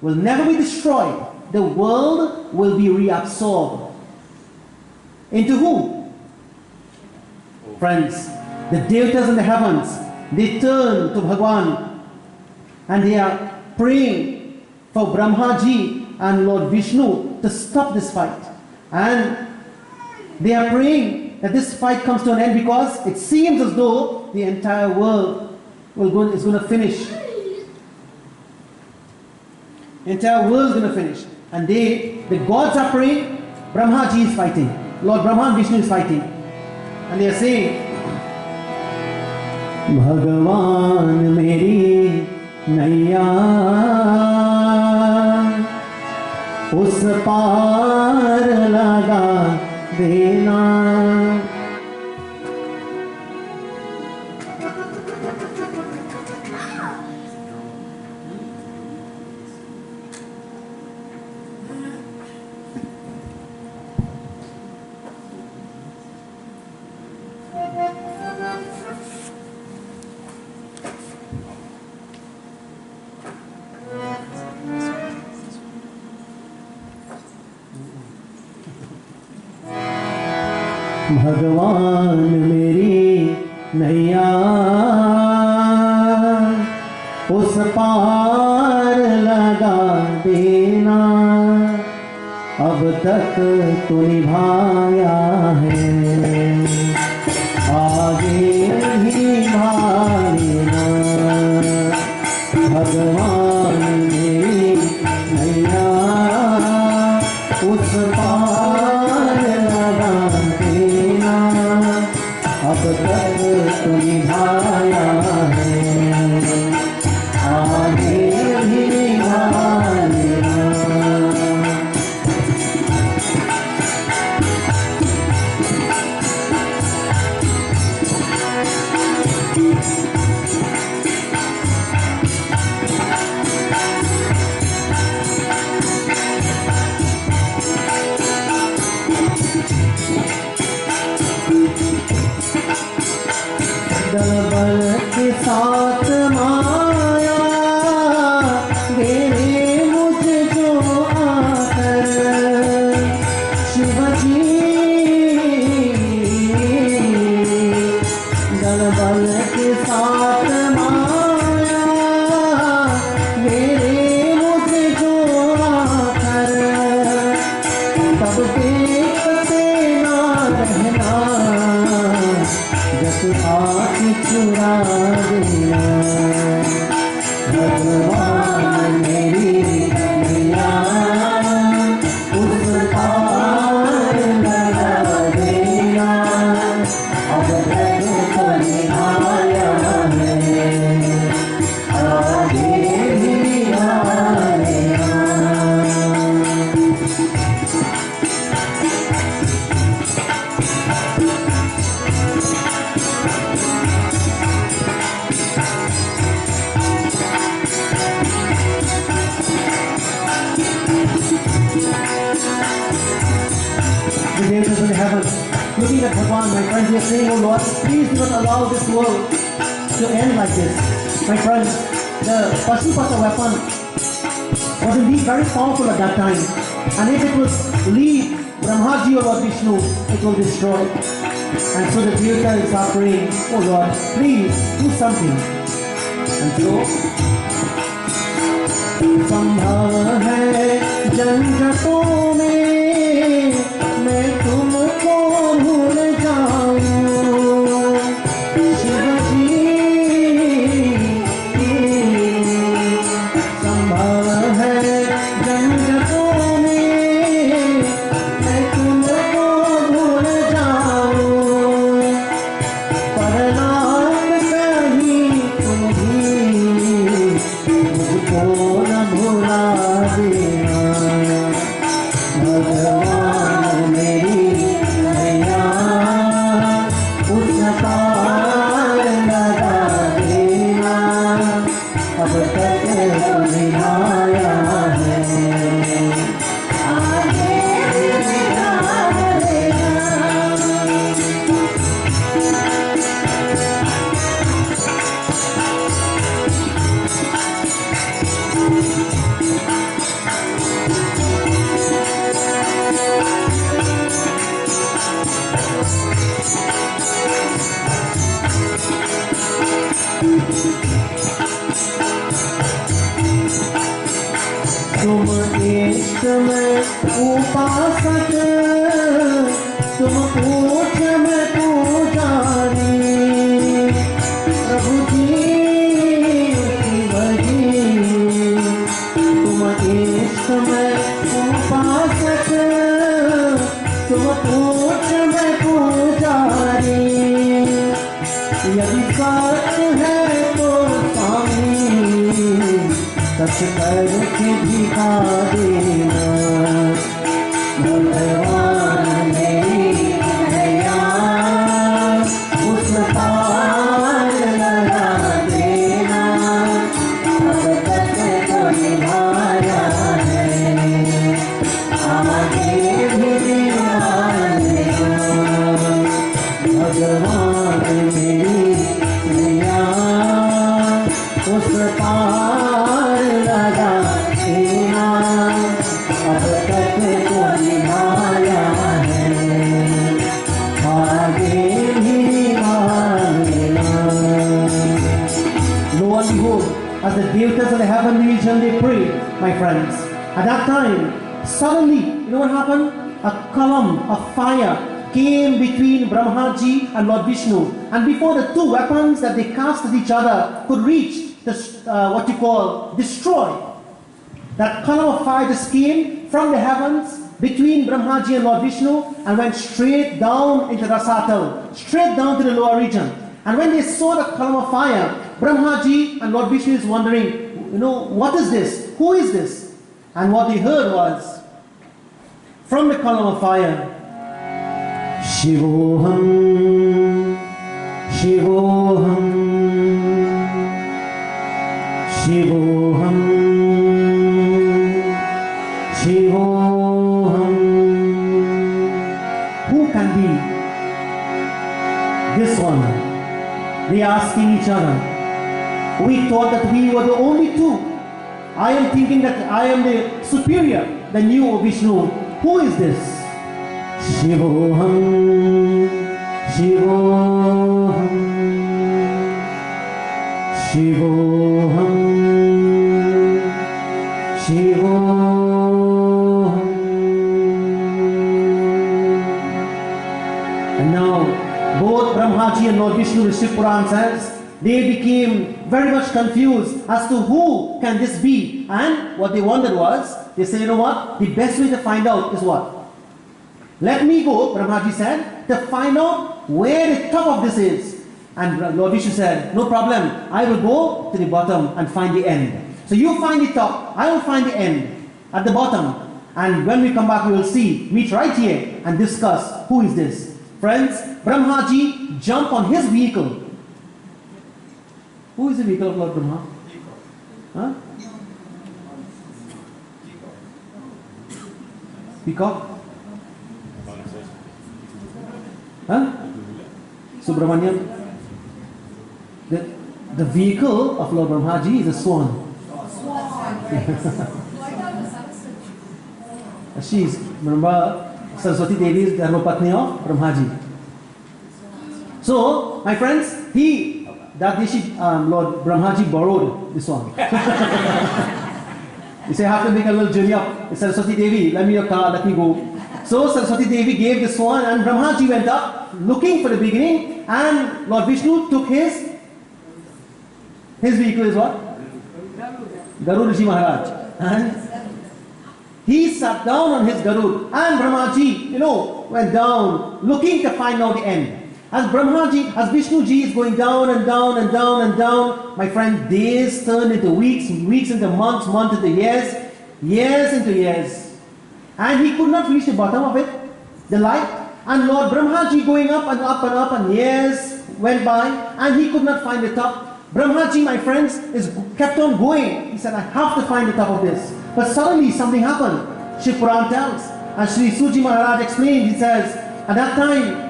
will never be destroyed. The world will be reabsorbed. Into who? Friends, the Devatas in the heavens, they turn to Bhagwan and they are praying for Brahmaji and Lord Vishnu to stop this fight. And they are praying that this fight comes to an end because it seems as though the entire world is going to finish. The entire world is going to finish. And the gods are praying, Brahmaji is fighting, Lord Brahma and Vishnu is fighting. And they are saying, "Bhagavan meri naiya us paar laga dena." भगवान मेरी नैया उस पार लगा देना, अब तक तो निभाया है, आगे ही भागना। भगवान मेरी नैया उस पार लगा देना, अब तक तो निभाया है, आगे भी निभाना। बल के साथ माया घेरे मुझे जो आकर, शिव जी दल बल के साथ माया घेरे मुझे जो आकर, तब देखते ना रहना, जब आँख चुरा देना। भगवान मेरी नैया उस पार लगा देना, अब तक तो निभाया है, आगे भी निभाना। The angels in heaven, looking at Bhagwan, my friends, we are saying, oh Lord, please do not allow this world to end like this. My friends, the Pashupata weapon was indeed very powerful at that time. And if it was leave Brahmaji or Lord Vishnu, it will destroy. And so the Tirthas are praying, oh Lord, please do something. And so, संभव है झंझटों में मैं तुमको भूल जाऊं, शिव जी संभव है झंझटों में मैं तुमको भूल जाऊं, पर नाम कहीं तुम भी मुझको न भुला देना। भगवान मेरी नैया उस पार लगा देना, अब तक तो निभाया है, आगे भी निभाना। तुम इष्ट में उपासक, तुम पूज में पूजारी, प्रभु जी शिव जी। तुम इष्ट में उपासक, तुम पूज में पूजारी, यदि सत्य है तो स्वामी सच करके दिखा देना। भगवान मेरी नैया उस पार लगा देना, अब तक तो निभाया है, आगे भी निभाना। भगवान मेरी नैया उस पार लगा देना, अब तक तो निभाया है, आगे भी निभाना। Lo and behold, as the devatas of the heavenly region, they prayed, my friends. At that time, suddenly, you know what happened? A column of fire came between Brahmaji and Lord Vishnu. And before the two weapons that they cast at each other could reach destroy, that column of fire just came from the heavens between Brahmaji and Lord Vishnu and went straight down into Rasatal, straight down to the lower region. And when they saw the column of fire, Brahmaji and Lord Vishnu is wondering, what is this? Who is this? And what they heard was, from the column of fire, Shivoham, Shivoham, Shivoham, Shivoham. Who can be this one? They are asking each other. We thought that we were the only two. I am thinking that I am the superior, the new Vishnu. Who is this? Shivoham, Shivoham, Shivoham, Shivoham. And now, both Brahmaji and Lord Vishnu, the Shiv Puran says, they became very much confused as to who can this be. And what they wondered was, they said, you know what? The best way to find out is what? Let me go, Brahmaji said, to find out where the top of this is. And Lord Vishnu said, no problem. I will go to the bottom and find the end. So you find the top, I will find the end at the bottom. And when we come back, we will meet right here and discuss who is this. Friends, Brahmaji jumped on his vehicle. Who is the vehicle of Lord Brahma? Huh? Peacock? Huh? Subramaniam? The vehicle of Lord Brahmaji is a swan. She is, remember, Saraswati Devi is Dharma Patni of Brahmaji. So, my friends, Lord Brahmaji borrowed this one. He said, I have to make a little journey up. Saraswati Devi, lend me your car, let me go. So Saraswati Devi gave this one and Brahmaji went up looking for the beginning, and Lord Vishnu took his vehicle is what? Garudaji Maharaj. And he sat down on his Garud, and Brahmaji, went down looking to find out the end. As Vishnuji is going down and down and down and down, my friend, days turned into weeks, weeks into months, months into years, years into years. And he could not reach the bottom of it, the light. And Lord Brahmaji going up and up and up, and years went by, and he could not find the top. Brahmaji, my friends, kept on going. He said, I have to find the top of this. But suddenly something happened. Shiv Puran tells, and Sri Suji Maharaj explained, he says, at that time,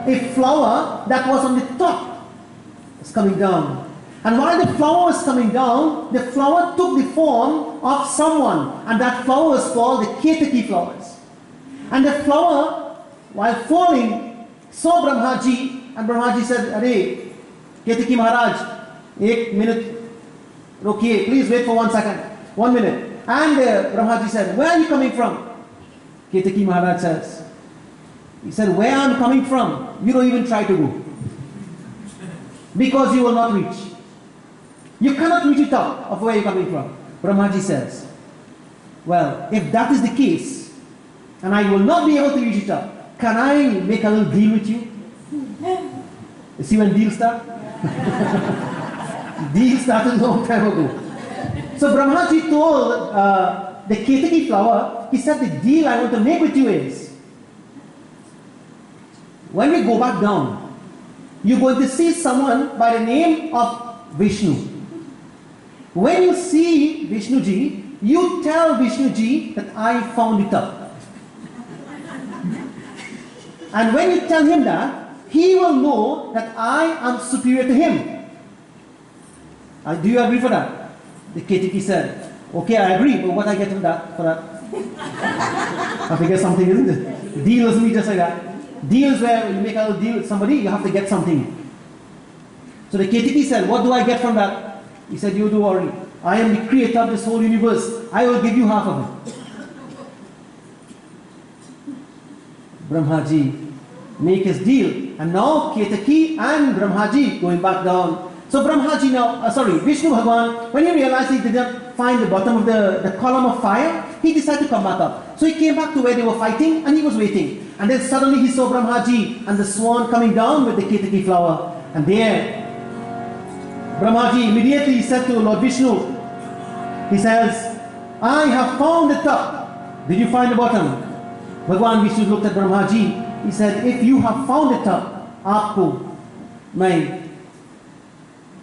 a flower that was on the top was coming down. And while the flower was coming down, the flower took the form of someone, and that flower was called the Ketaki flowers. And the flower, while falling, saw Brahmaji, and Brahmaji said, Arey, Ketaki Maharaj, 1 minute, okay, please wait for 1 second, 1 minute. And Brahmaji said, where are you coming from? Ketaki Maharaj says, he said, where I'm coming from, you don't even try to go. Because you will not reach. You cannot reach the top of where you're coming from. Brahmaji says, well, if that is the case, and I will not be able to reach the top, can I make a little deal with you? You see when deals start? Deals started a long time ago. So Brahmaji told the Ketaki flower, he said, the deal I want to make with you is, when we go back down, you're going to see someone by the name of Vishnu. When you see Vishnuji, you tell Vishnuji that I found it up. And when you tell him that, he will know that I am superior to him. Do you agree for that? The Ketaki said, okay, I agree, but what I get from that? For that? I have to get something, isn't it? Deal doesn't mean just like that. Deals where you make a little deal with somebody, you have to get something. So the Ketaki said, what do I get from that? He said, you don't worry. I am the creator of this whole universe. I will give you half of it. Brahmaji make his deal. And now Ketaki and Brahmaji going back down. So Brahmaji now, Vishnu Bhagwan, when he realized he didn't find the bottom of the column of fire, he decided to come back up. So he came back to where they were fighting and he was waiting. And then suddenly he saw Brahmaji and the swan coming down with the Ketaki flower. And there, Brahmaji immediately said to Lord Vishnu, he says, I have found the top. Did you find the bottom? Bhagwan Vishnu looked at Brahmaji. He said, if you have found the top, aapko main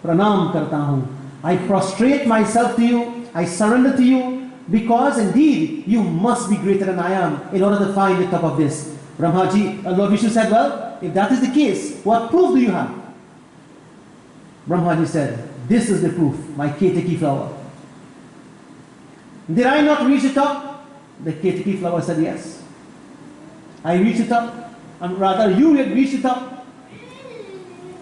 pranam karta hu. I prostrate myself to you. I surrender to you because indeed you must be greater than I am in order to find the top of this. Brahmaji, Lord Vishnu said, well, if that is the case, what proof do you have? Brahmaji said, this is the proof, my Ketaki flower. Did I not reach the top? The Ketaki flower said, yes. I reached the top, and rather you had reached the top.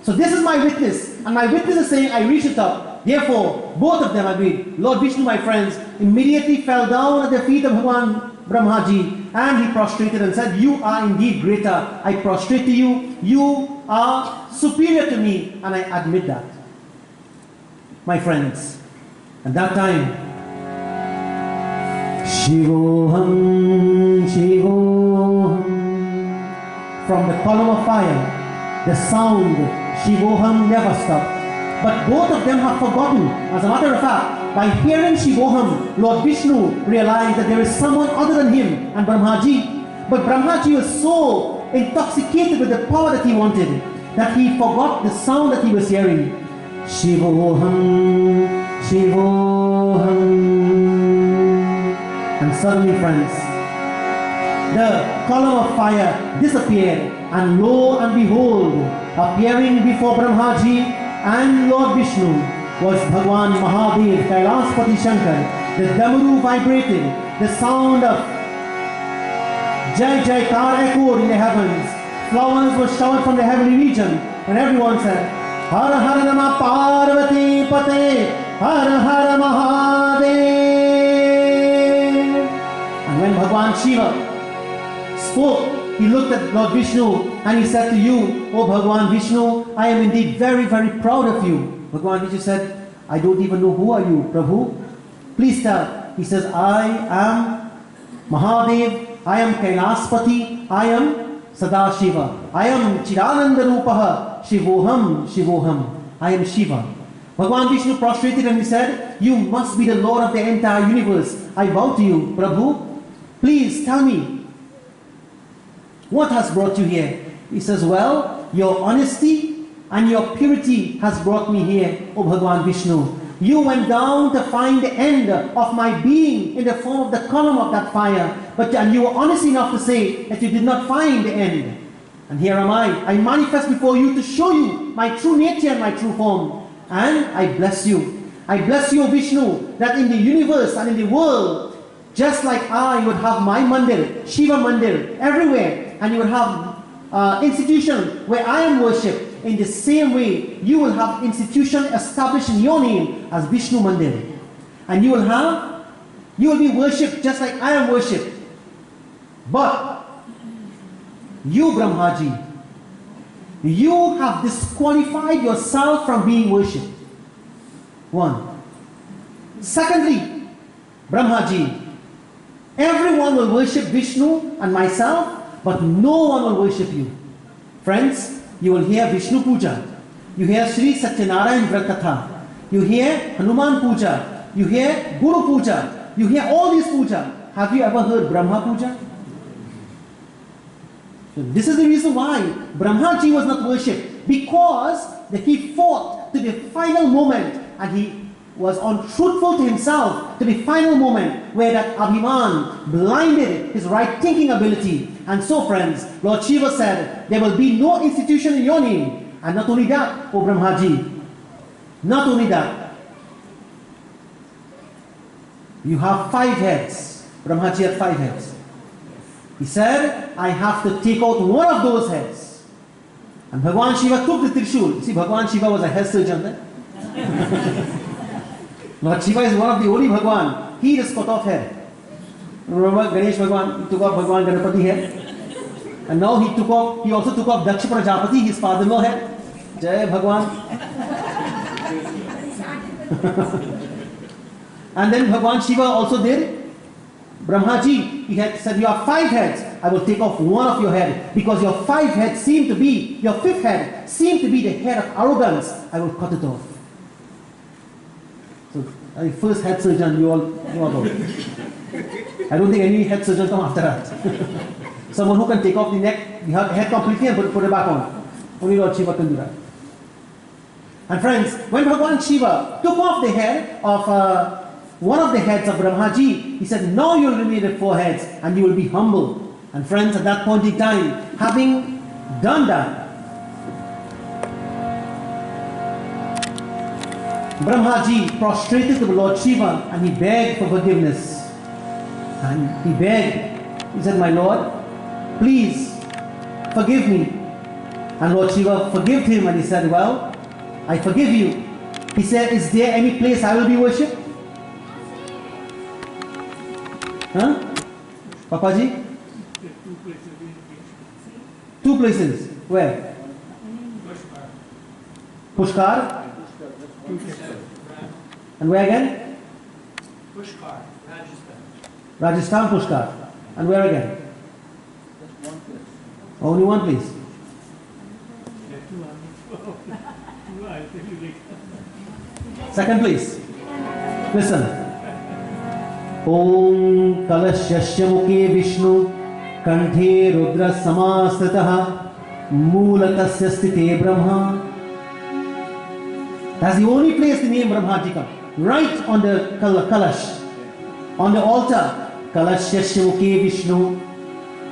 So this is my witness, and my witness is saying I reached the top. Therefore, both of them agreed. Lord Vishnu, my friends, immediately fell down at the feet of Bhagwan Brahmaji, and he prostrated and said, you are indeed greater. I prostrate to you. You are superior to me, and I admit that. My friends, at that time, Shivoham, Shivoham, from the column of fire, the sound Shivoham never stopped. But both of them have forgotten. As a matter of fact, by hearing Shivoham, Lord Vishnu realized that there is someone other than him and Brahmaji. But Brahmaji was so intoxicated with the power that he wanted that he forgot the sound that he was hearing. Shivoham, Shivoham. And suddenly, friends, the column of fire disappeared, and lo and behold, appearing before Brahmaji and Lord Vishnu was Bhagwan Mahadev, Kailaspati Shankar. The Damaru vibrated, the sound of Jai Jaikar echoed in the heavens. Flowers were showered from the heavenly region, and everyone said, Har Har Nama Parvati Pate, Har Har Mahadev. And when Bhagwan Shiva spoke, he looked at Lord Vishnu and he said to you, O Bhagwan Vishnu, I am indeed very, very proud of you. Bhagwan Vishnu said, I don't even know who are you, Prabhu. Please tell. He says, I am Mahadev, I am Kailaspati, I am Sadashiva, I am Chidananda Rupaha, Shivoham, Shivoham, I am Shiva. Bhagwan Vishnu prostrated and he said, you must be the Lord of the entire universe. I bow to you, Prabhu. Please tell me, what has brought you here? He says, well, your honesty and your purity has brought me here, O Bhagwan Vishnu. You went down to find the end of my being in the form of the column of that fire, and you were honest enough to say that you did not find the end. And here am I. I manifest before you to show you my true nature and my true form. And I bless you. I bless you, O Vishnu, that in the universe and in the world, just like I would have my mandir, Shiva mandir, everywhere, and you would have institution where I am worshipped. In the same way, you will have institution established in your name as Vishnu Mandir. And you will be worshipped just like I am worshipped. But you, Brahmaji, you have disqualified yourself from being worshipped. One. Secondly, Brahmaji, everyone will worship Vishnu and myself, but no one will worship you. Friends, you will hear Vishnu Puja. You hear Sri Satyanarayan Vrakatha. You hear Hanuman Puja. You hear Guru Puja. You hear all these puja. Have you ever heard Brahma Puja? So this is the reason why Brahmaji was not worshipped. Because he fought to the final moment and he was untruthful to himself to the final moment where that Abhiman blinded his right thinking ability. And so, friends, Lord Shiva said, there will be no institution in your name. And not only that, O Brahmaji, not only that, you have 5 heads. Brahmaji had 5 heads. He said, I have to take out one of those heads. And Bhagwan Shiva took the Trishul. See, Bhagwan Shiva was a head surgeon then. Lord Shiva is one of the only Bhagwan. He just cut off head. Remember Ganesh Bhagwan, he took off Bhagwan Ganapati head. And now he also took off Daksha Prajapati, his father-in-law head. Jai Bhagwan. And then Bhagwan Shiva also did. Brahmaji, he had said, you have 5 heads. I will take off one of your head. Because your 5 heads seem to be, your 5th head seemed to be the head of arrogance. I will cut it off. So, the first head surgeon, you all know about. I don't think any head surgeon come after that. Someone who can take off the neck, the head completely and put it back on. Only Lord Shiva can do that. And friends, when Bhagwan Shiva took off the head of one of the heads of Brahmaji, he said, now you will remain with 4 heads and you will be humble. And friends, at that point in time, having done that, Brahmaji prostrated to the Lord Shiva and he begged for forgiveness. And he begged, he said, my Lord, please forgive me. And Lord Shiva forgave him and he said, well, I forgive you. He said, is there any place I will be worshipped? Huh? Papaji? 2 places. Where? Pushkar. And where again? Pushkar, Rajasthan. Rajasthan, Pushkar. And where again? Only one place. Second place. Listen. Om Kalashyasya Mukhe Vishnu Kanthe Rudra Samasritaha Mulatasya Sthite Brahma. That's the only place the name Brahmaji comes. Right on the Kalash. On the altar. Kalashyasya Mukhe Vishnu.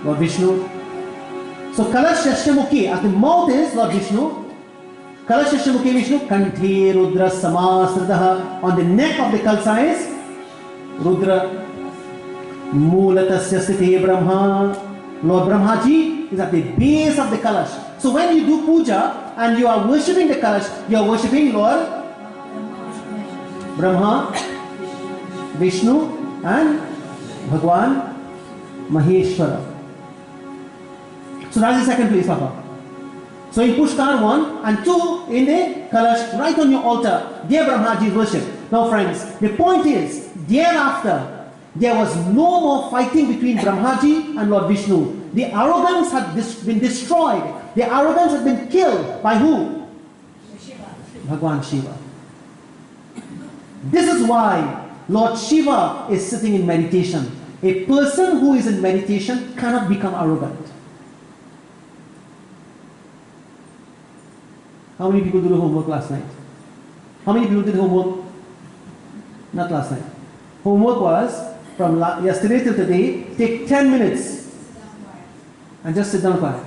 Lord Vishnu. So Kalashyasya Mukhe, as the mouth is Lord Vishnu. Kalashyasya Mukhe Vishnu Kanthe Rudra Samasritaha. On the neck of the Kalsa is Rudra. Mulatasya Sthite Brahma. Lord Brahmaji is at the base of the Kalash. So when you do puja and you are worshipping the Kalash, you are worshipping Lord Brahma, Vishnu and Bhagwan Maheshwara. So that is the second place, Papa. So in Pushkar 1 and 2 in the Kalash, right on your altar, there Brahmaji is worshipped. Now friends, the point is, thereafter, there was no more fighting between Brahmaji and Lord Vishnu. The arrogance had been destroyed. The arrogance had been killed by who? Shiva. Bhagwan Shiva. This is why Lord Shiva is sitting in meditation. A person who is in meditation cannot become arrogant. How many people did the homework last night? How many people did homework? Not last night. Homework was from yesterday till today, take 10 minutes and just sit down quiet.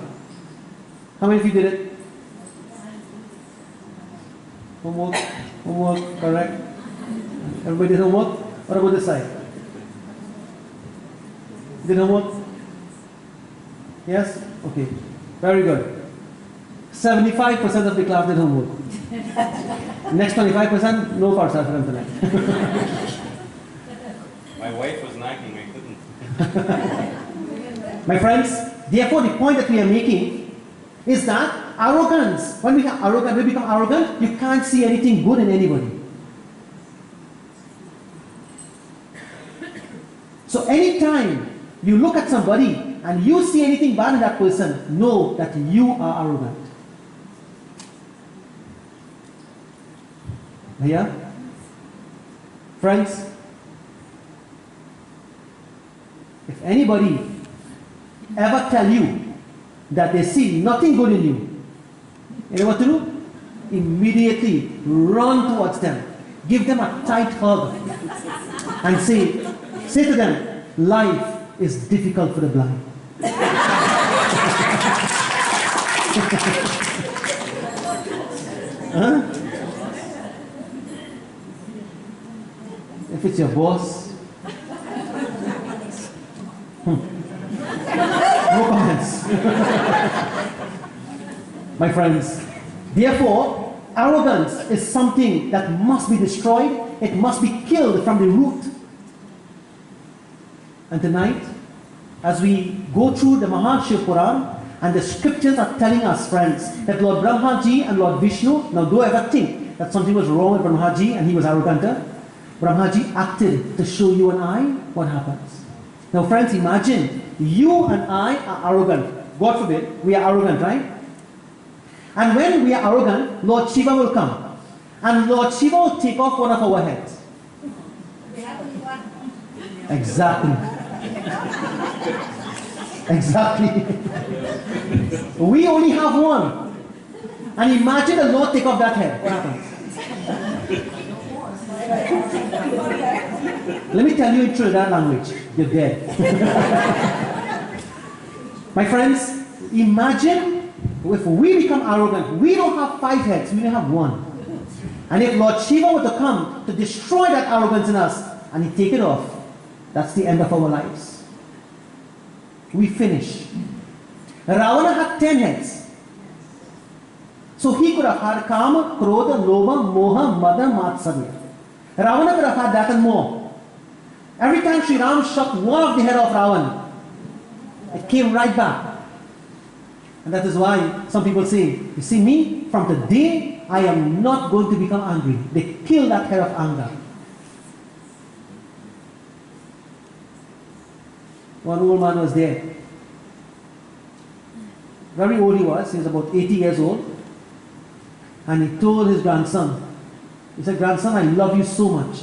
How many of you did it? Homework, correct. Everybody did homework? What about this side? Did homework? Yes? Okay. Very good. 75% of the class did homework. Next 25%, no parts are from tonight. My wife was nagging, I couldn't. My friends, therefore the point that we are making is that arrogance, when we become arrogant, you can't see anything good in anybody. So anytime you look at somebody and you see anything bad in that person, know that you are arrogant. Yeah? Friends, if anybody ever tell you that they see nothing good in you, you know what to do? Immediately run towards them. Give them a tight hug and say to them, life is difficult for the blind. Huh? If it's your boss, no comments. My friends, therefore, arrogance is something that must be destroyed it must be killed from the root. And tonight, as we go through the Mahashiva Puran, and the scriptures are telling us, friends, that Lord Brahmaji and Lord Vishnu, now do ever think that something was wrong with Brahmaji and he was arrogant, Brahmaji acted to show you and I what happens. Now friends, imagine you and I are arrogant. God forbid, we are arrogant, right? And when we are arrogant, Lord Shiva will come. And Lord Shiva will take off one of our heads. Exactly. Exactly. We only have one. And imagine the Lord take off that head. What happens? Let me tell you in Trinidad language. You're dead. My friends, imagine if we become arrogant. We don't have 5 heads. We only have one. And if Lord Shiva were to come to destroy that arrogance in us, and he take it off, that's the end of our lives. We finish. Ravana had 10 heads. So he could have had Kama, Krodha, Lobha, Moha, Mada, Matsarya. Ravana could have had that and more. Every time Sri Ram shot one of the head of Ravana, it came right back. And that is why some people say, you see me, from today I am not going to become angry. They kill that head of anger. One old man was there. Very old he was about 80 years old. And he told his grandson, he said, grandson, I love you so much.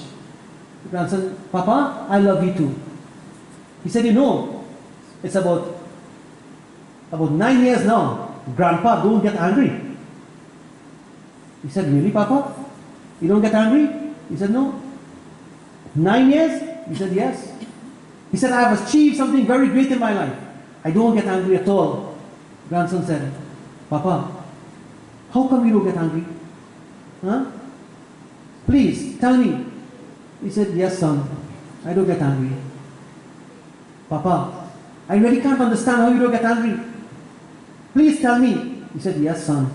The grandson, Papa, I love you too. He said, you know, it's about 9 years now. Grandpa, don't get angry. He said, really, Papa? You don't get angry? He said, no. 9 years? He said, yes. He said, I have achieved something very great in my life. I don't get angry at all. Grandson said, Papa, how come you don't get angry? Huh? Please, tell me. He said, yes, son, I don't get angry. Papa, I really can't understand how you don't get angry. Please tell me. He said, yes, son.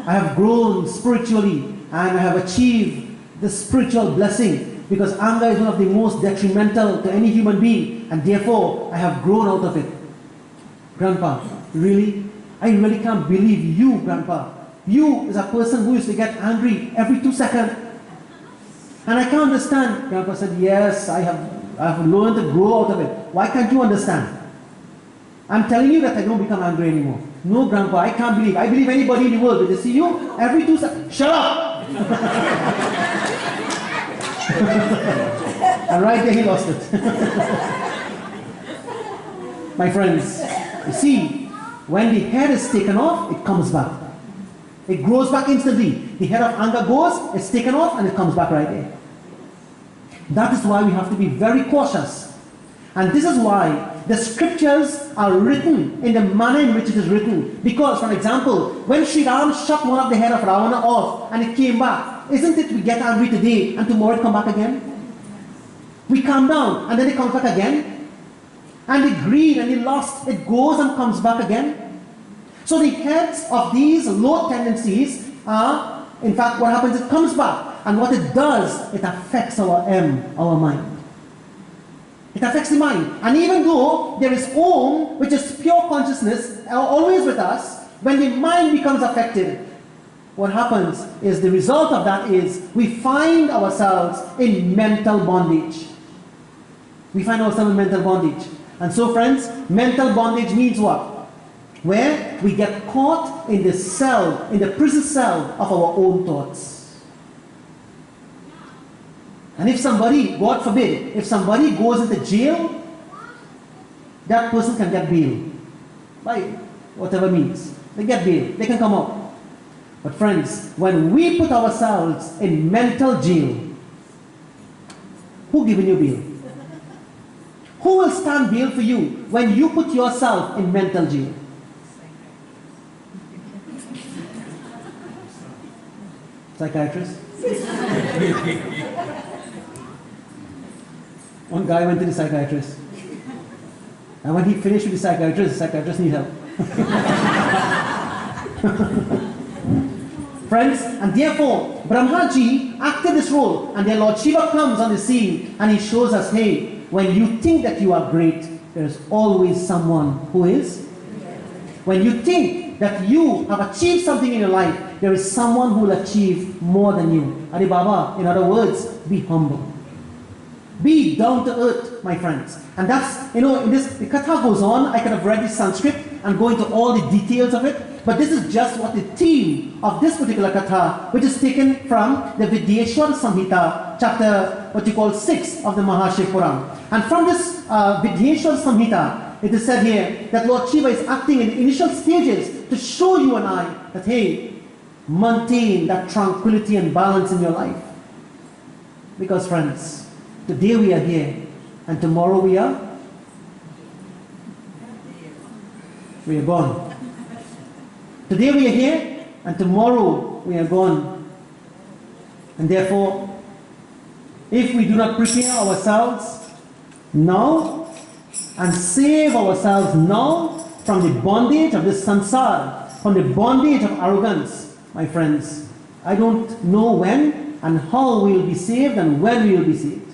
I have grown spiritually and I have achieved the spiritual blessing because anger is one of the most detrimental to any human being and therefore I have grown out of it. Grandpa, really? I really can't believe you, Grandpa. You is a person who used to get angry every 2 seconds. And I can't understand. Grandpa said, yes, I have learned to grow out of it. Why can't you understand? I'm telling you that I don't become angry anymore. No, Grandpa, I can't believe. I believe anybody in the world. Will they see you every 2 seconds? Shut up! And right there he lost it. My friends, you see, when the head is taken off, it comes back. It grows back instantly. The head of anger goes, it's taken off, and it comes back right there. That is why we have to be very cautious. And this is why the scriptures are written in the manner in which it is written. Because, for example, when Sri Ram shot one of the head of Ravana off and it came back, isn't it we get angry today and tomorrow it come back again? We calm down and then it comes back again. And the greed and the lust, it goes and comes back again. So the heads of these low tendencies are, in fact, what happens, it comes back. And what it does, it affects our mind. It affects the mind. And even though there is Om, which is pure consciousness, always with us, when the mind becomes affected, what happens is the result of that is we find ourselves in mental bondage. We find ourselves in mental bondage. And so, friends, mental bondage means what? Where we get caught in the cell, in the prison cell of our own thoughts. And if somebody, God forbid, if somebody goes into jail, that person can get bail. By whatever means. They get bail. They can come out. But friends, when we put ourselves in mental jail, who giving you bail? Who will stand bail for you when you put yourself in mental jail? Psychiatrist? One guy went to the psychiatrist. And when he finished with the psychiatrist needed help. Friends, and therefore, Brahmaji acted this role, and their Lord Shiva comes on the scene and he shows us, hey, when you think that you are great, there is always someone who is. When you think that you have achieved something in your life, there is someone who will achieve more than you. Adi Baba, in other words, be humble. Be down to earth, my friends. And that's, in this, the katha goes on. I could have read the Sanskrit and go into all the details of it. But this is just what the theme of this particular katha, which is taken from the Vidyeshwar Samhita, chapter, what you call 6 of the Mahashiv Puran. And from this Vidyeshwar Samhita, it is said here that Lord Shiva is acting in the initial stages to show you and I that, hey, maintain that tranquility and balance in your life. Because friends, today we are here and tomorrow we are gone. Today we are here and tomorrow we are gone. And therefore, if we do not prepare ourselves now and save ourselves now from the bondage of this sansara, from the bondage of arrogance, my friends, I don't know when and how we will be saved and when we will be saved.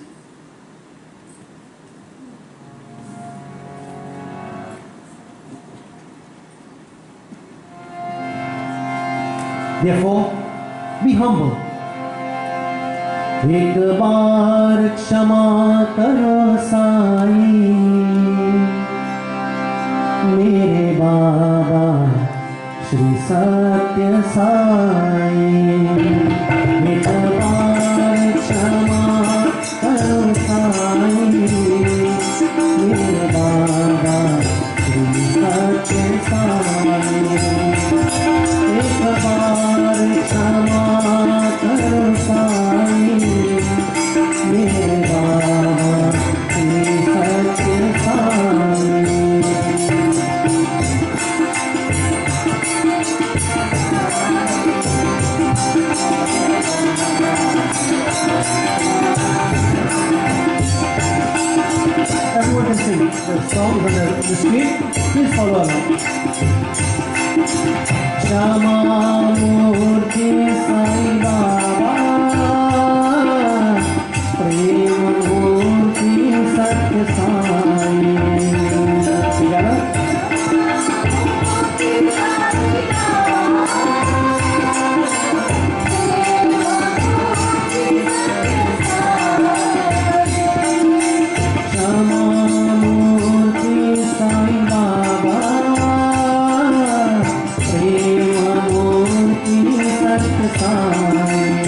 Therefore, be humble. एक बार क्षमा करो साई, मेरे बाबा श्री सत्य साई। एक बार क्षमा करो साई, मेरे बाबा श्री सत्य साई। एक बार क्षमा करो साई, मेरे बाबा श्री सत्य Sai. Everyone can sing. The song is on the screen. Please follow along. Shama Murti Sai Baba, Prema Murti Satya Sai. Together. Sai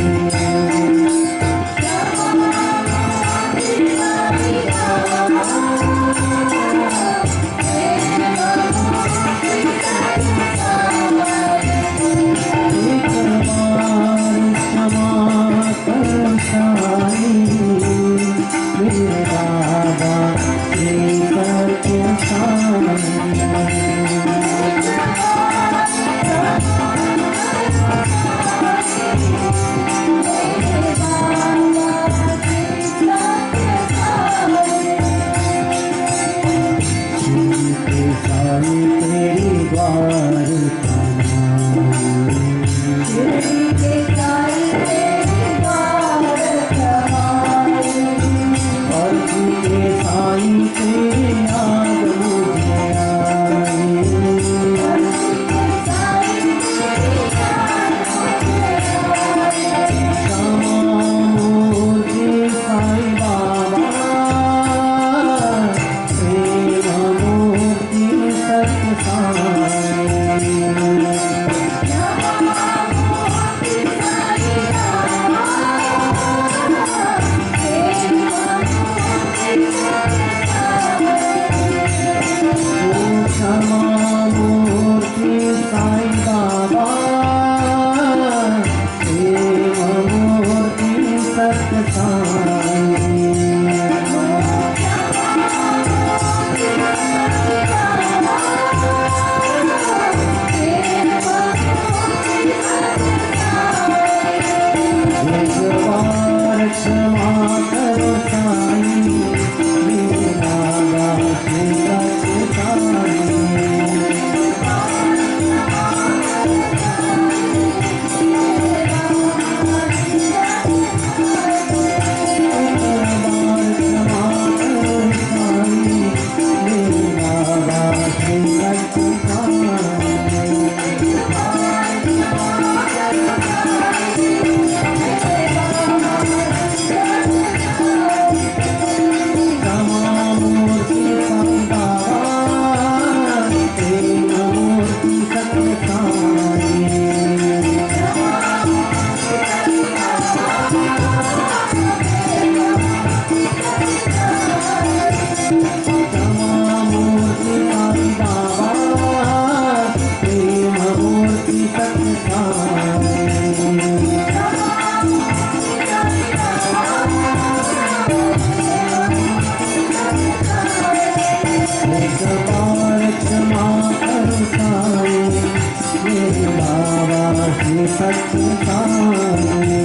सत्य साई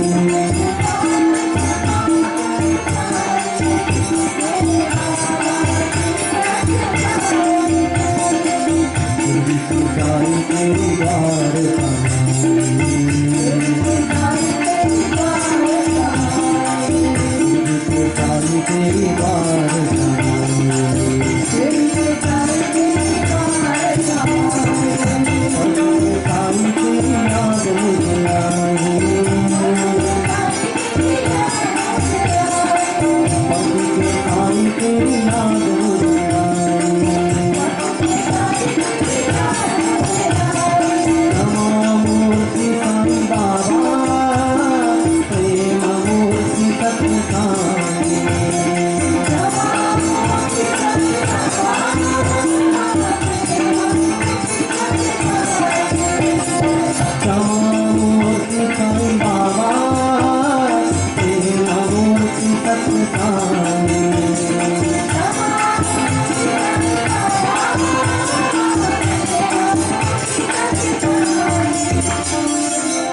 साई तेरी बार साई तेरी बार साई तेरी याद मुझे आई साई तेरी याद मुझे मूर्ति साई बाबा प्रेम मूर्ति सत्य साई मूर्ति साई बाबा प्रेम मूर्ति सत्य साई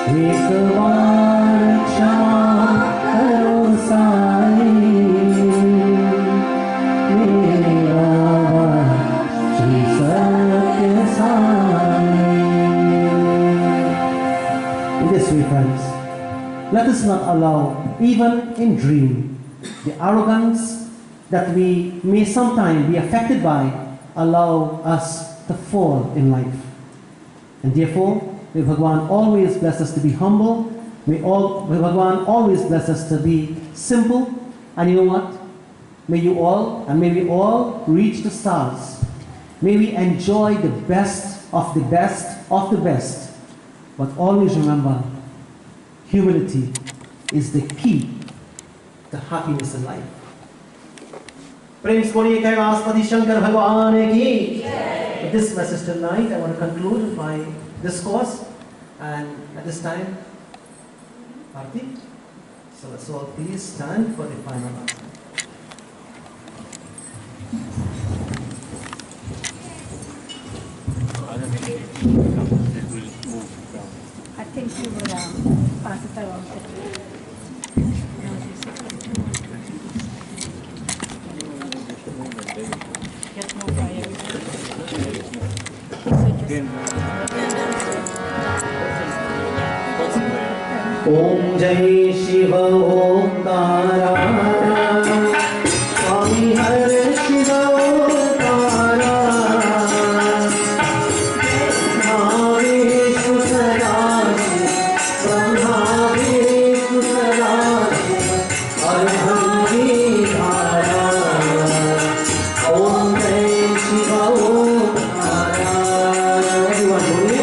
एक बार क्षमा करो साई मेरा श्री सत्य Sai. In this way, friends, let us not allow, even in dream, the arrogance that we may sometimes be affected by allow us to fall in life. And therefore, may Bhagwan always bless us to be humble. May Bhagwan always bless us to be simple. And you know what? May you all, and may we all reach the stars. May we enjoy the best of the best of the best. But always remember, humility is the key to happiness in life. Prem Sporiye Kailaspati Shankar Bhagwan ki. With this message tonight, I want to conclude my discourse, and at this time, Arti, so let's all please stand for the final answer. I think you would pass it around. Get more fire. Om Jai Shiva Omkara Swami Hare Shiva Omkara Brahma Vishnu Sadashiva Brahma Vishnu Sadashiva Arham Dhara Om Jai Shiva Omkara. Everyone boliye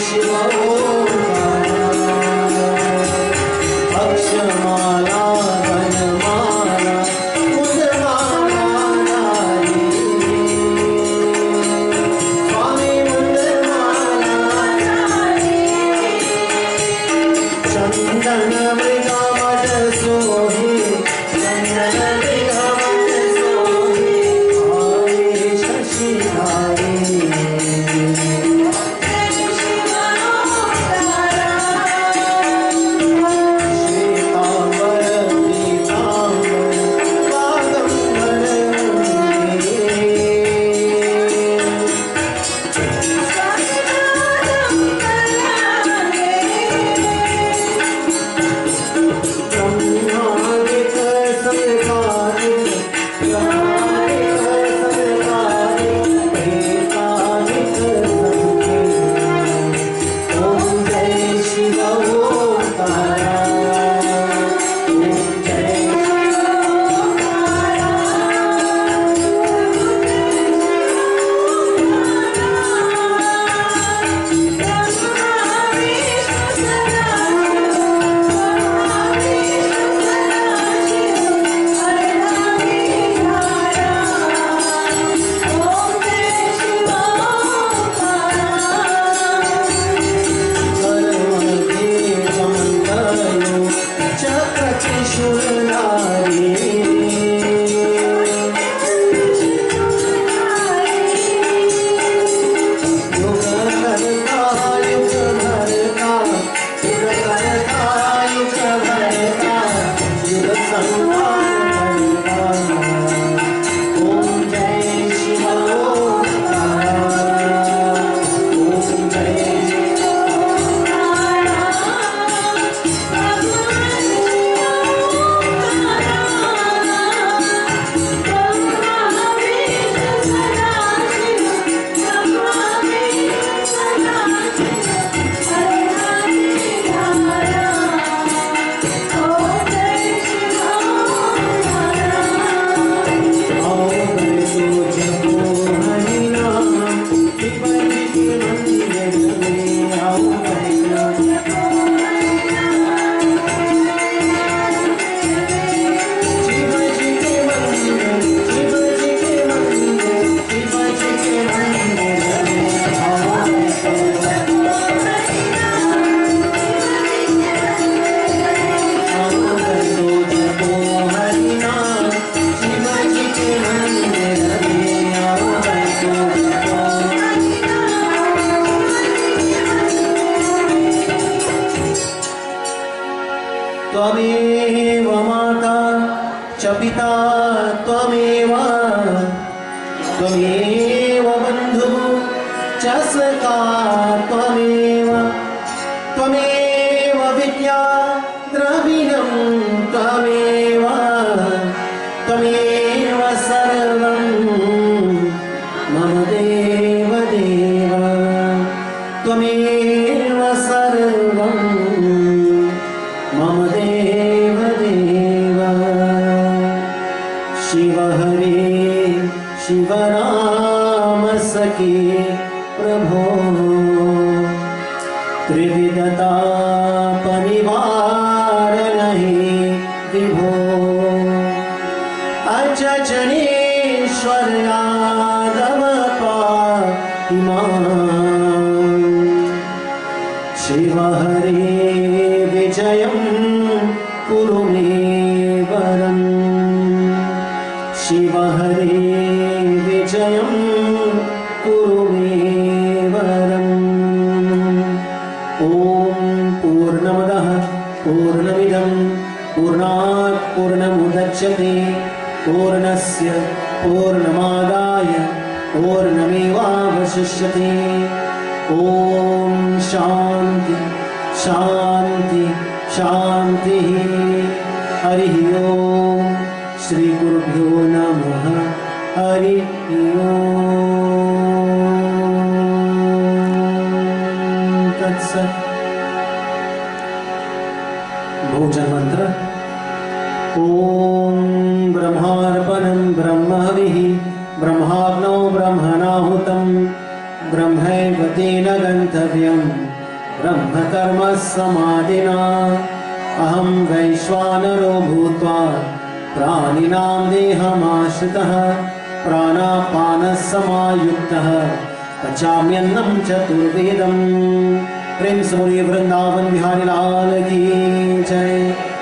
Shiva त्वमेव माता च पिता त्वमेव त्वमेव बन्धुः च सखा त्वमेव त्वमेव विद्या द्रविणं त्वमेव त्वमेव सर्वं मम देव देव त्वमेव सर्वं मम देव देव शिव हरे शिव राम सखे प्रभो त्रिविधता परिवारण हे विभो अचचनेश्वर यादव पाहि मां शिव हरे विजयं कुरु मे वरं शिव हरे विजयं कुरु मे वरम् ॐ पूर्णमदः पूर्णमिदं पूर्णात् पूर्णमुदच्यते पूर्णस्य पूर्णमादाय पूर्णमेवावशिष्यते ॐ शान्ति शान्ति शान्तिः हरिः ॐ श्री गुरुभ्यो नमः हरिः ॐ तत्सत् भोजन मंत्र ॐ ब्रह्मार्पणं ब्रह्महविः ब्रह्माग्नौ ब्रह्मणाहुतं ब्रह्मैव तेन गन्तव्यं ब्रह्मकर्म समाधिना अहं वैश्वानरो भूत्वा प्राणिनां देहमाश्रितः प्राणापानसमायुक्तः पचाम्यन्नं चतुर्वेदं प्रेम से बोलिए वृंदावन बिहारी लाल की जय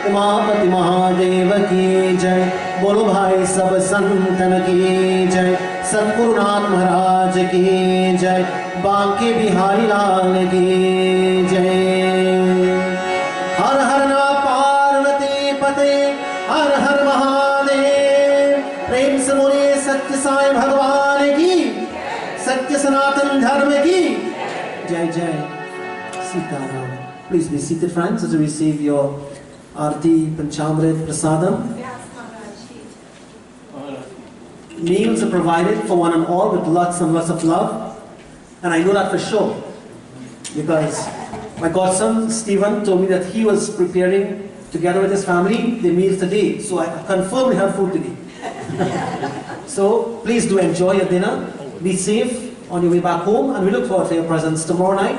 उमापति महादेव की जय बोलो भाई सब संतन की जय सद्गुरुनाथ महाराज की जय बांके बिहारी लाल की जय हर हर नमः पार्वती पते हर हर महादेव प्रेम से बोलिए सत्य साई भगवान की सत्य सनातन धर्म की जय जय Sitaram. Please be seated, friends, as we receive your Arti Panchamrit Prasadam. Meals are provided for one and all with lots and lots of love. And I know that for sure. Because my godson, Stephen, told me that he was preparing, together with his family, the meal today. So I confirm we have food today. So please do enjoy your dinner. Be safe on your way back home. And we look forward to your presence tomorrow night